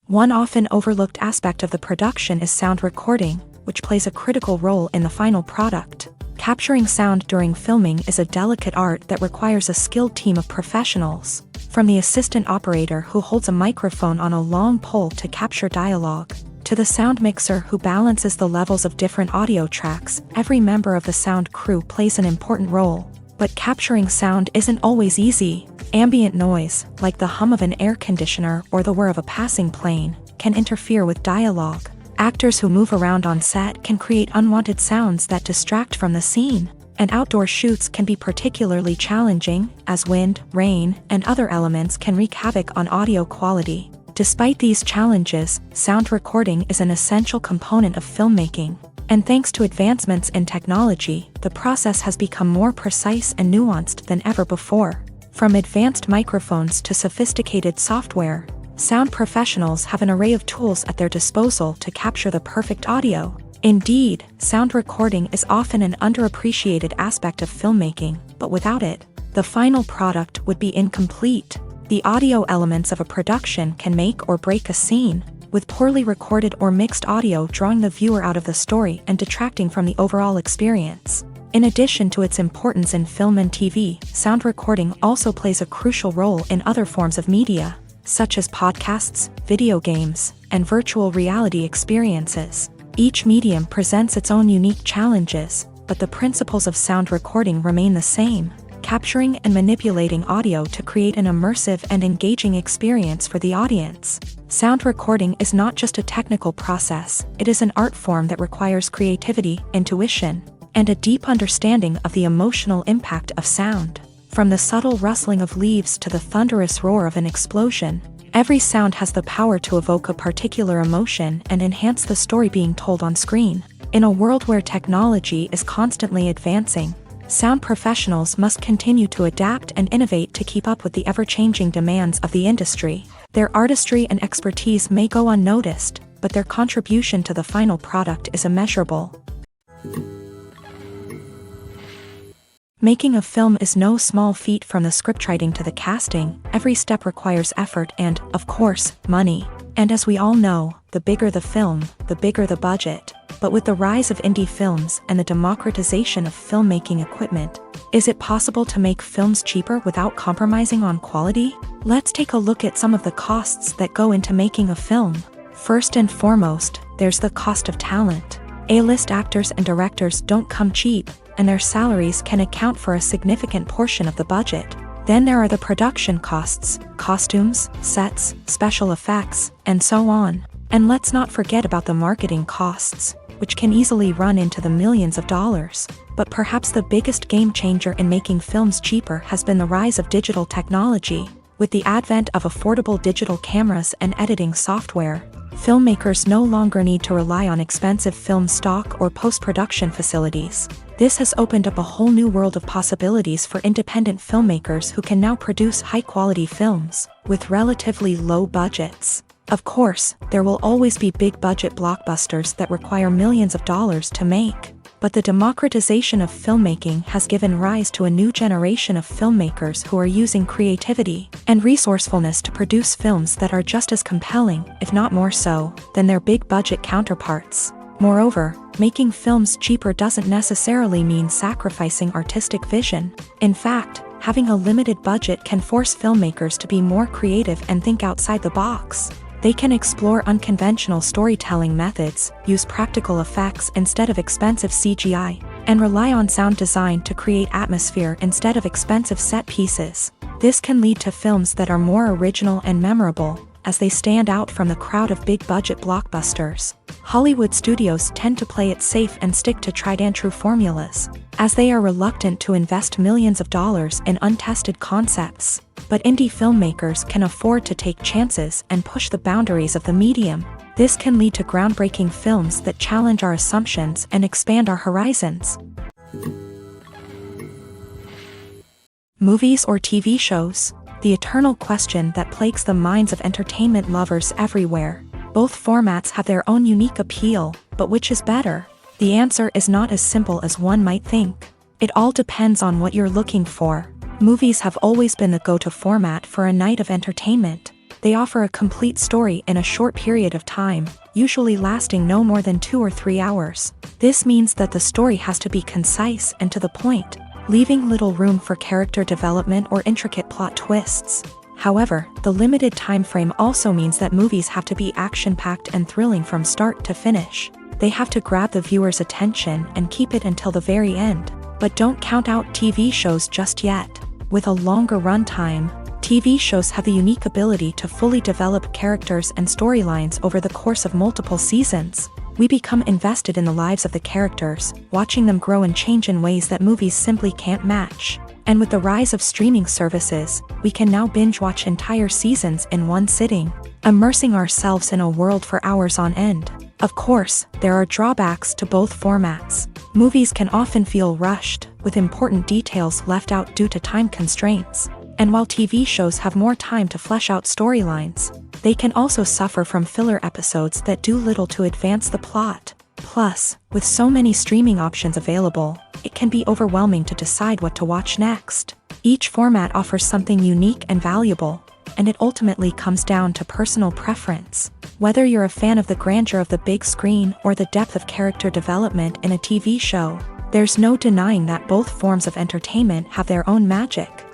One often overlooked aspect of the production is sound recording, which plays a critical role in the final product. Capturing sound during filming is a delicate art that requires a skilled team of professionals. From the assistant operator who holds a microphone on a long pole to capture dialogue, to the sound mixer who balances the levels of different audio tracks, every member of the sound crew plays an important role. But capturing sound isn't always easy. Ambient noise, like the hum of an air conditioner or the whir of a passing plane, can interfere with dialogue. Actors who move around on set can create unwanted sounds that distract from the scene. And outdoor shoots can be particularly challenging, as wind, rain, and other elements can wreak havoc on audio quality. Despite these challenges, sound recording is an essential component of filmmaking. And thanks to advancements in technology, the process has become more precise and nuanced than ever before. From advanced microphones to sophisticated software, sound professionals have an array of tools at their disposal to capture the perfect audio. Indeed, sound recording is often an underappreciated aspect of filmmaking, but without it, the final product would be incomplete. The audio elements of a production can make or break a scene, with poorly recorded or mixed audio drawing the viewer out of the story and detracting from the overall experience. In addition to its importance in film and TV, sound recording also plays a crucial role in other forms of media, such as podcasts, video games, and virtual reality experiences. Each medium presents its own unique challenges, but the principles of sound recording remain the same, capturing and manipulating audio to create an immersive and engaging experience for the audience. Sound recording is not just a technical process, it is an art form that requires creativity, intuition, and a deep understanding of the emotional impact of sound. From the subtle rustling of leaves to the thunderous roar of an explosion, every sound has the power to evoke a particular emotion and enhance the story being told on screen. In a world where technology is constantly advancing, sound professionals must continue to adapt and innovate to keep up with the ever-changing demands of the industry. Their artistry and expertise may go unnoticed, but their contribution to the final product is immeasurable. Making a film is no small feat. From the scriptwriting to the casting, every step requires effort and, of course, money. And as we all know, the bigger the film, the bigger the budget. But with the rise of indie films and the democratization of filmmaking equipment, is it possible to make films cheaper without compromising on quality? Let's take a look at some of the costs that go into making a film. First and foremost, there's the cost of talent. A-list actors and directors don't come cheap, and their salaries can account for a significant portion of the budget. Then there are the production costs, costumes, sets, special effects, and so on. And let's not forget about the marketing costs, which can easily run into the millions of dollars. But perhaps the biggest game changer in making films cheaper has been the rise of digital technology. With the advent of affordable digital cameras and editing software, filmmakers no longer need to rely on expensive film stock or post-production facilities. This has opened up a whole new world of possibilities for independent filmmakers who can now produce high-quality films with relatively low budgets. Of course, there will always be big-budget blockbusters that require millions of dollars to make. But the democratization of filmmaking has given rise to a new generation of filmmakers who are using creativity and resourcefulness to produce films that are just as compelling, if not more so, than their big-budget counterparts. Moreover, making films cheaper doesn't necessarily mean sacrificing artistic vision. In fact, having a limited budget can force filmmakers to be more creative and think outside the box. They can explore unconventional storytelling methods, use practical effects instead of expensive CGI, and rely on sound design to create atmosphere instead of expensive set pieces. This can lead to films that are more original and memorable, as they stand out from the crowd of big-budget blockbusters. Hollywood studios tend to play it safe and stick to tried-and-true formulas, as they are reluctant to invest millions of dollars in untested concepts. But indie filmmakers can afford to take chances and push the boundaries of the medium. This can lead to groundbreaking films that challenge our assumptions and expand our horizons. Movies or TV shows? The eternal question that plagues the minds of entertainment lovers everywhere. Both formats have their own unique appeal, but which is better? The answer is not as simple as one might think. It all depends on what you're looking for. Movies have always been the go-to format for a night of entertainment. They offer a complete story in a short period of time, usually lasting no more than 2 or 3 hours. This means that the story has to be concise and to the point, leaving little room for character development or intricate plot twists. However, the limited time frame also means that movies have to be action-packed and thrilling from start to finish. They have to grab the viewer's attention and keep it until the very end. But don't count out TV shows just yet. With a longer runtime, TV shows have the unique ability to fully develop characters and storylines over the course of multiple seasons. We become invested in the lives of the characters, watching them grow and change in ways that movies simply can't match. And with the rise of streaming services, we can now binge-watch entire seasons in one sitting, immersing ourselves in a world for hours on end. Of course, there are drawbacks to both formats. Movies can often feel rushed, with important details left out due to time constraints. And while TV shows have more time to flesh out storylines, they can also suffer from filler episodes that do little to advance the plot. Plus, with so many streaming options available, it can be overwhelming to decide what to watch next. Each format offers something unique and valuable, and it ultimately comes down to personal preference. Whether you're a fan of the grandeur of the big screen or the depth of character development in a TV show, there's no denying that both forms of entertainment have their own magic.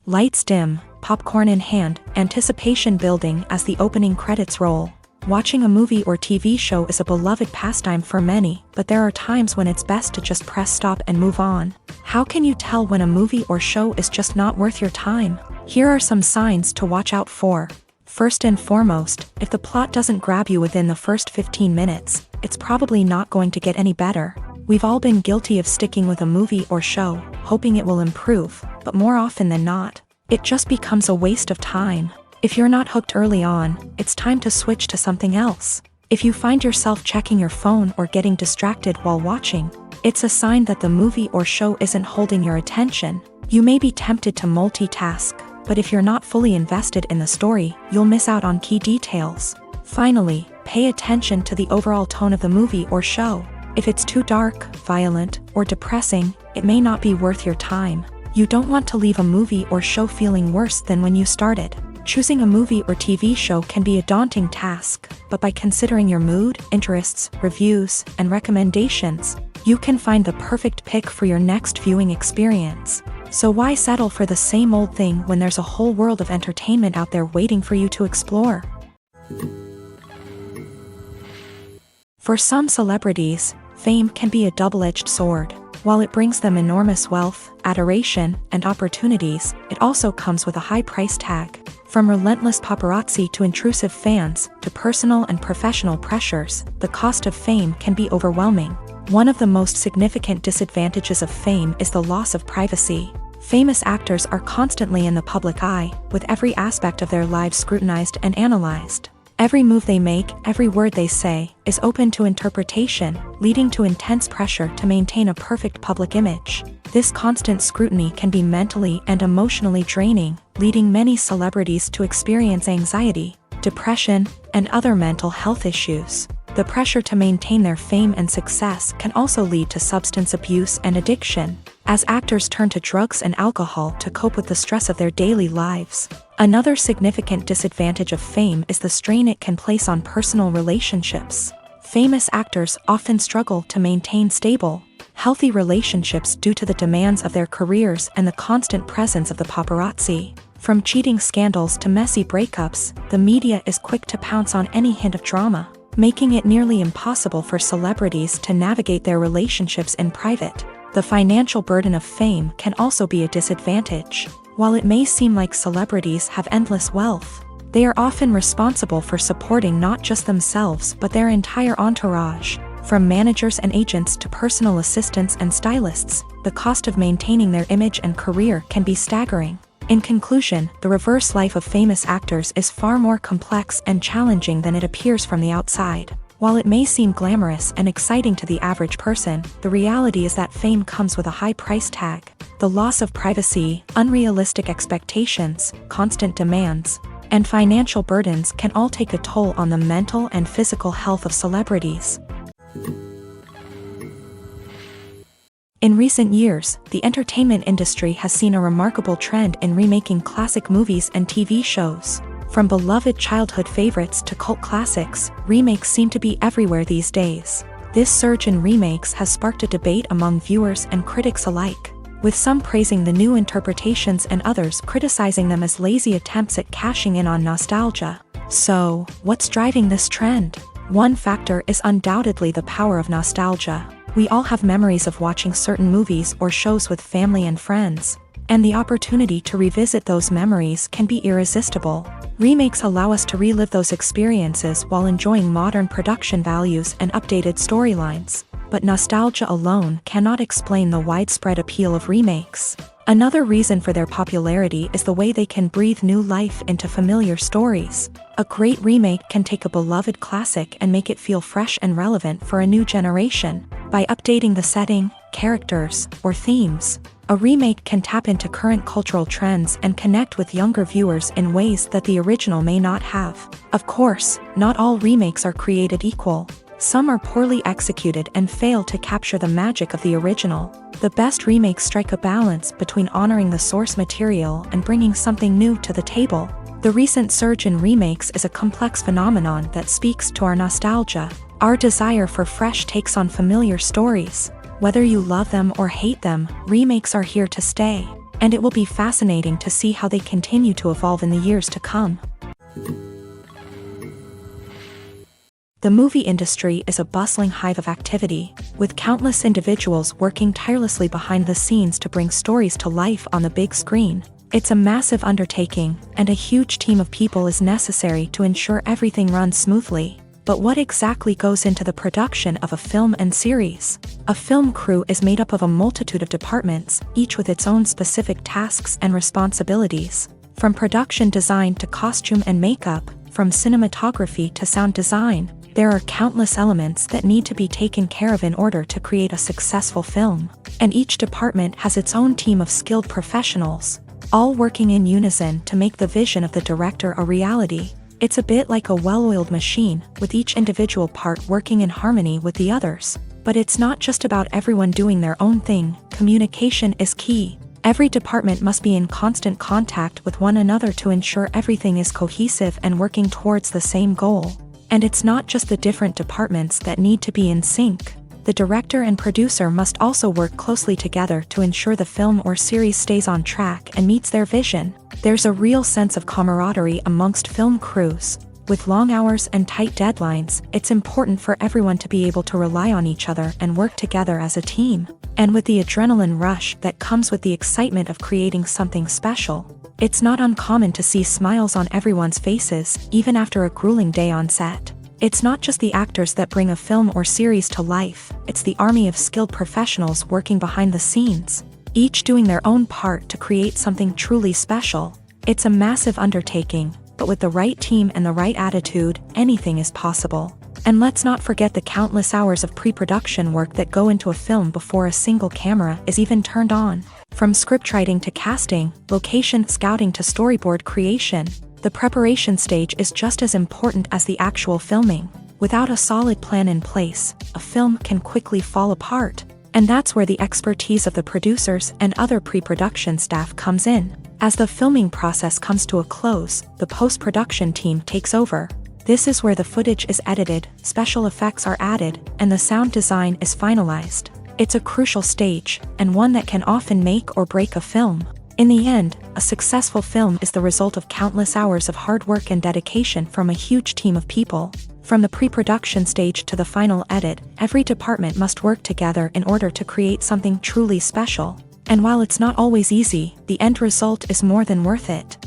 Lights dim, popcorn in hand, anticipation building as the opening credits roll. Watching a movie or TV show is a beloved pastime for many, but there are times when it's best to just press stop and move on. How can you tell when a movie or show is just not worth your time? Here are some signs to watch out for. First and foremost, if the plot doesn't grab you within the first 15 minutes, it's probably not going to get any better. We've all been guilty of sticking with a movie or show, hoping it will improve, but more often than not, it just becomes a waste of time. If you're not hooked early on, it's time to switch to something else. If you find yourself checking your phone or getting distracted while watching, it's a sign that the movie or show isn't holding your attention. You may be tempted to multitask, but if you're not fully invested in the story, you'll miss out on key details. Finally, pay attention to the overall tone of the movie or show. If it's too dark, violent, or depressing, it may not be worth your time. You don't want to leave a movie or show feeling worse than when you started. Choosing a movie or TV show can be a daunting task, but by considering your mood, interests, reviews, and recommendations, you can find the perfect pick for your next viewing experience. So why settle for the same old thing when there's a whole world of entertainment out there waiting for you to explore? For some celebrities, fame can be a double-edged sword. While it brings them enormous wealth, adoration, and opportunities, it also comes with a high price tag. From relentless paparazzi to intrusive fans, to personal and professional pressures, the cost of fame can be overwhelming. One of the most significant disadvantages of fame is the loss of privacy. Famous actors are constantly in the public eye, with every aspect of their lives scrutinized and analyzed. Every move they make, every word they say, is open to interpretation, leading to intense pressure to maintain a perfect public image. This constant scrutiny can be mentally and emotionally draining, leading many celebrities to experience anxiety, depression, and other mental health issues. The pressure to maintain their fame and success can also lead to substance abuse and addiction, as actors turn to drugs and alcohol to cope with the stress of their daily lives. Another significant disadvantage of fame is the strain it can place on personal relationships. Famous actors often struggle to maintain stable, healthy relationships due to the demands of their careers and the constant presence of the paparazzi. From cheating scandals to messy breakups, the media is quick to pounce on any hint of drama, making it nearly impossible for celebrities to navigate their relationships in private. The financial burden of fame can also be a disadvantage. While it may seem like celebrities have endless wealth, they are often responsible for supporting not just themselves but their entire entourage. From managers and agents to personal assistants and stylists, the cost of maintaining their image and career can be staggering. In conclusion, the reverse life of famous actors is far more complex and challenging than it appears from the outside. While it may seem glamorous and exciting to the average person, the reality is that fame comes with a high price tag. The loss of privacy, unrealistic expectations, constant demands, and financial burdens can all take a toll on the mental and physical health of celebrities. In recent years, the entertainment industry has seen a remarkable trend in remaking classic movies and TV shows. From beloved childhood favorites to cult classics, remakes seem to be everywhere these days. This surge in remakes has sparked a debate among viewers and critics alike, with some praising the new interpretations and others criticizing them as lazy attempts at cashing in on nostalgia. So, what's driving this trend? One factor is undoubtedly the power of nostalgia. We all have memories of watching certain movies or shows with family and friends, and the opportunity to revisit those memories can be irresistible. Remakes allow us to relive those experiences while enjoying modern production values and updated storylines, but nostalgia alone cannot explain the widespread appeal of remakes. Another reason for their popularity is the way they can breathe new life into familiar stories. A great remake can take a beloved classic and make it feel fresh and relevant for a new generation. By updating the setting, characters, or themes, a remake can tap into current cultural trends and connect with younger viewers in ways that the original may not have. Of course, not all remakes are created equal. Some are poorly executed and fail to capture the magic of the original. The best remakes strike a balance between honoring the source material and bringing something new to the table. The recent surge in remakes is a complex phenomenon that speaks to our nostalgia, our desire for fresh takes on familiar stories. Whether you love them or hate them, remakes are here to stay. and it will be fascinating to see how they continue to evolve in the years to come. The movie industry is a bustling hive of activity, with countless individuals working tirelessly behind the scenes to bring stories to life on the big screen. It's a massive undertaking, and a huge team of people is necessary to ensure everything runs smoothly. But what exactly goes into the production of a film and series? A film crew is made up of a multitude of departments, each with its own specific tasks and responsibilities. From production design to costume and makeup, from cinematography to sound design, there are countless elements that need to be taken care of in order to create a successful film. And each department has its own team of skilled professionals, all working in unison to make the vision of the director a reality. It's a bit like a well-oiled machine, with each individual part working in harmony with the others. But it's not just about everyone doing their own thing. Communication is key. Every department must be in constant contact with one another to ensure everything is cohesive and working towards the same goal. And it's not just the different departments that need to be in sync. The director and producer must also work closely together to ensure the film or series stays on track and meets their vision. There's a real sense of camaraderie amongst film crews. With long hours and tight deadlines, it's important for everyone to be able to rely on each other and work together as a team. And with the adrenaline rush that comes with the excitement of creating something special, it's not uncommon to see smiles on everyone's faces, even after a grueling day on set. It's not just the actors that bring a film or series to life, it's the army of skilled professionals working behind the scenes, each doing their own part to create something truly special. It's a massive undertaking, but with the right team and the right attitude, anything is possible. And let's not forget the countless hours of pre-production work that go into a film before a single camera is even turned on. From scriptwriting to casting, location scouting to storyboard creation, the preparation stage is just as important as the actual filming. Without a solid plan in place, a film can quickly fall apart. And that's where the expertise of the producers and other pre-production staff comes in. As the filming process comes to a close, the post-production team takes over. This is where the footage is edited, special effects are added, and the sound design is finalized. It's a crucial stage, and one that can often make or break a film. In the end, a successful film is the result of countless hours of hard work and dedication from a huge team of people. From the pre-production stage to the final edit, every department must work together in order to create something truly special. And while it's not always easy, the end result is more than worth it.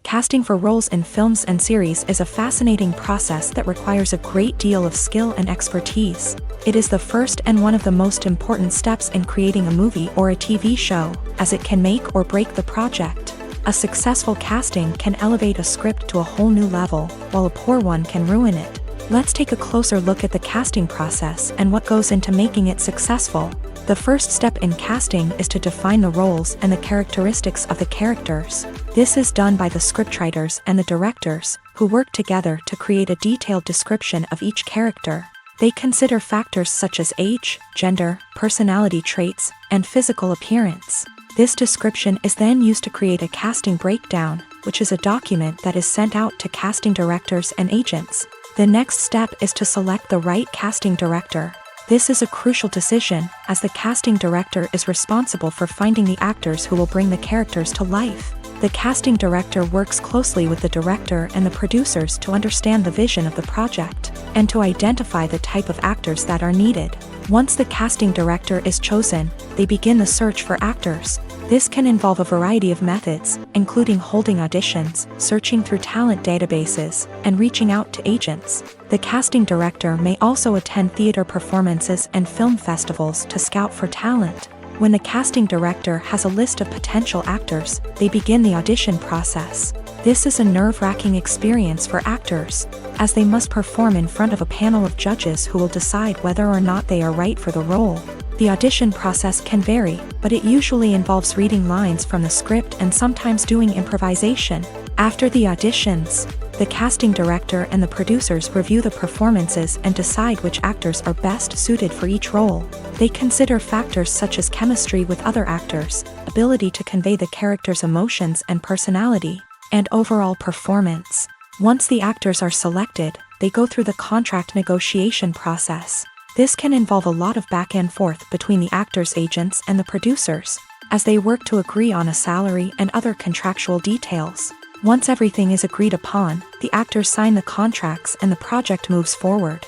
Casting for roles in films and series is a fascinating process that requires a great deal of skill and expertise. It is the first and one of the most important steps in creating a movie or a TV show, as it can make or break the project. A successful casting can elevate a script to a whole new level, while a poor one can ruin it. Let's take a closer look at the casting process and what goes into making it successful. The first step in casting is to define the roles and the characteristics of the characters. This is done by the scriptwriters and the directors, who work together to create a detailed description of each character. They consider factors such as age, gender, personality traits, and physical appearance. This description is then used to create a casting breakdown, which is a document that is sent out to casting directors and agents. The next step is to select the right casting director. This is a crucial decision, as the casting director is responsible for finding the actors who will bring the characters to life. The casting director works closely with the director and the producers to understand the vision of the project, and to identify the type of actors that are needed. Once the casting director is chosen, they begin the search for actors. This can involve a variety of methods, including holding auditions, searching through talent databases, and reaching out to agents. The casting director may also attend theater performances and film festivals to scout for talent. When the casting director has a list of potential actors, they begin the audition process. This is a nerve-wracking experience for actors, as they must perform in front of a panel of judges who will decide whether or not they are right for the role. The audition process can vary, but it usually involves reading lines from the script and sometimes doing improvisation. After the auditions, the casting director and the producers review the performances and decide which actors are best suited for each role. They consider factors such as chemistry with other actors, ability to convey the character's emotions and personality, and overall performance. Once the actors are selected, they go through the contract negotiation process. This can involve a lot of back and forth between the actors' agents and the producers, as they work to agree on a salary and other contractual details. Once everything is agreed upon, the actors sign the contracts and the project moves forward.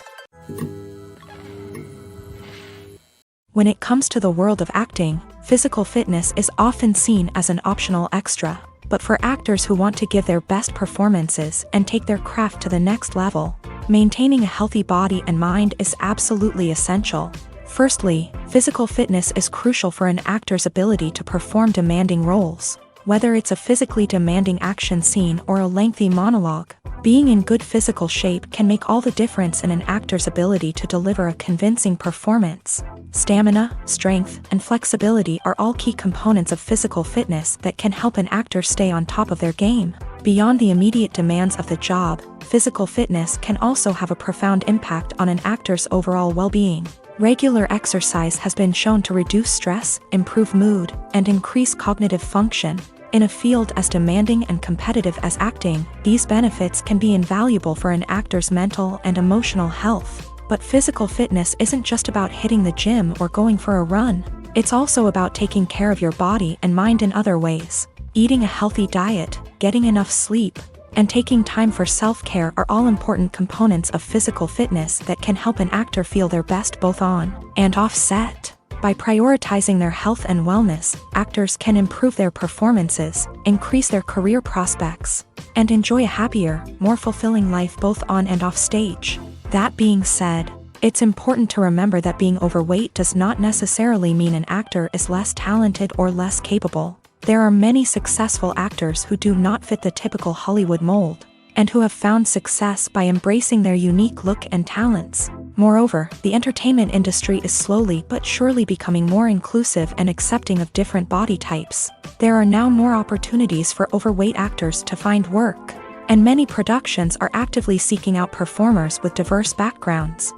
When it comes to the world of acting, physical fitness is often seen as an optional extra. But for actors who want to give their best performances and take their craft to the next level, maintaining a healthy body and mind is absolutely essential. Firstly, physical fitness is crucial for an actor's ability to perform demanding roles. Whether it's a physically demanding action scene or a lengthy monologue, being in good physical shape can make all the difference in an actor's ability to deliver a convincing performance. Stamina, strength, and flexibility are all key components of physical fitness that can help an actor stay on top of their game. Beyond the immediate demands of the job, physical fitness can also have a profound impact on an actor's overall well-being. Regular exercise has been shown to reduce stress, improve mood, and increase cognitive function. In a field as demanding and competitive as acting, these benefits can be invaluable for an actor's mental and emotional health. But physical fitness isn't just about hitting the gym or going for a run. It's also about taking care of your body and mind in other ways. Eating a healthy diet, getting enough sleep, and taking time for self-care are all important components of physical fitness that can help an actor feel their best both on and off set. By prioritizing their health and wellness, actors can improve their performances, increase their career prospects, and enjoy a happier, more fulfilling life both on and off stage. That being said, it's important to remember that being overweight does not necessarily mean an actor is less talented or less capable. There are many successful actors who do not fit the typical Hollywood mold, and who have found success by embracing their unique look and talents. Moreover, the entertainment industry is slowly but surely becoming more inclusive and accepting of different body types. There are now more opportunities for overweight actors to find work, and many productions are actively seeking out performers with diverse backgrounds.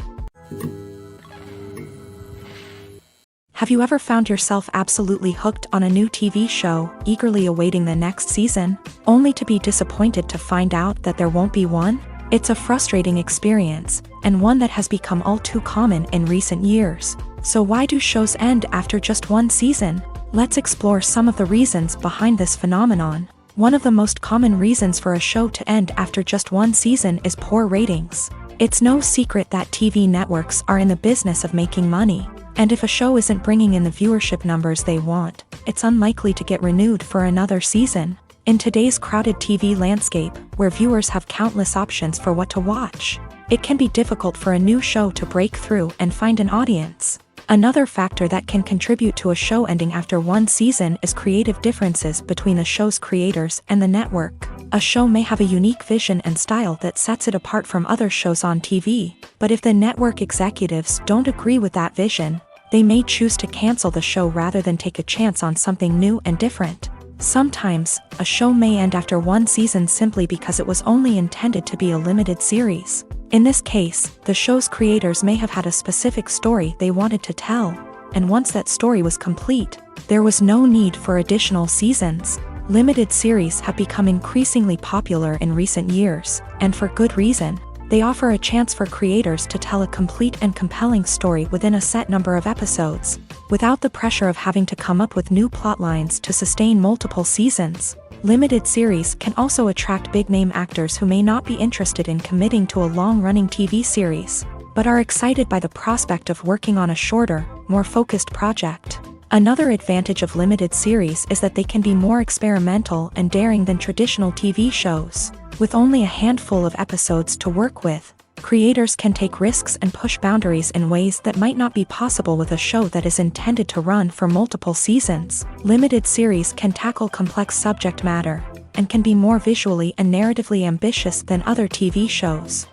Have you ever found yourself absolutely hooked on a new TV show, eagerly awaiting the next season, only to be disappointed to find out that there won't be one? It's a frustrating experience, and one that has become all too common in recent years. So why do shows end after just one season? Let's explore some of the reasons behind this phenomenon. One of the most common reasons for a show to end after just one season is poor ratings. It's no secret that TV networks are in the business of making money, and if a show isn't bringing in the viewership numbers they want, it's unlikely to get renewed for another season. In today's crowded TV landscape, where viewers have countless options for what to watch, it can be difficult for a new show to break through and find an audience. Another factor that can contribute to a show ending after one season is creative differences between the show's creators and the network. A show may have a unique vision and style that sets it apart from other shows on TV, but if the network executives don't agree with that vision, they may choose to cancel the show rather than take a chance on something new and different. Sometimes, a show may end after one season simply because it was only intended to be a limited series. In this case, the show's creators may have had a specific story they wanted to tell, and once that story was complete, there was no need for additional seasons. Limited series have become increasingly popular in recent years, and for good reason. They offer a chance for creators to tell a complete and compelling story within a set number of episodes, without the pressure of having to come up with new plotlines to sustain multiple seasons. Limited series can also attract big-name actors who may not be interested in committing to a long-running TV series, but are excited by the prospect of working on a shorter, more focused project. Another advantage of limited series is that they can be more experimental and daring than traditional TV shows. With only a handful of episodes to work with, creators can take risks and push boundaries in ways that might not be possible with a show that is intended to run for multiple seasons. Limited series can tackle complex subject matter, and can be more visually and narratively ambitious than other TV shows.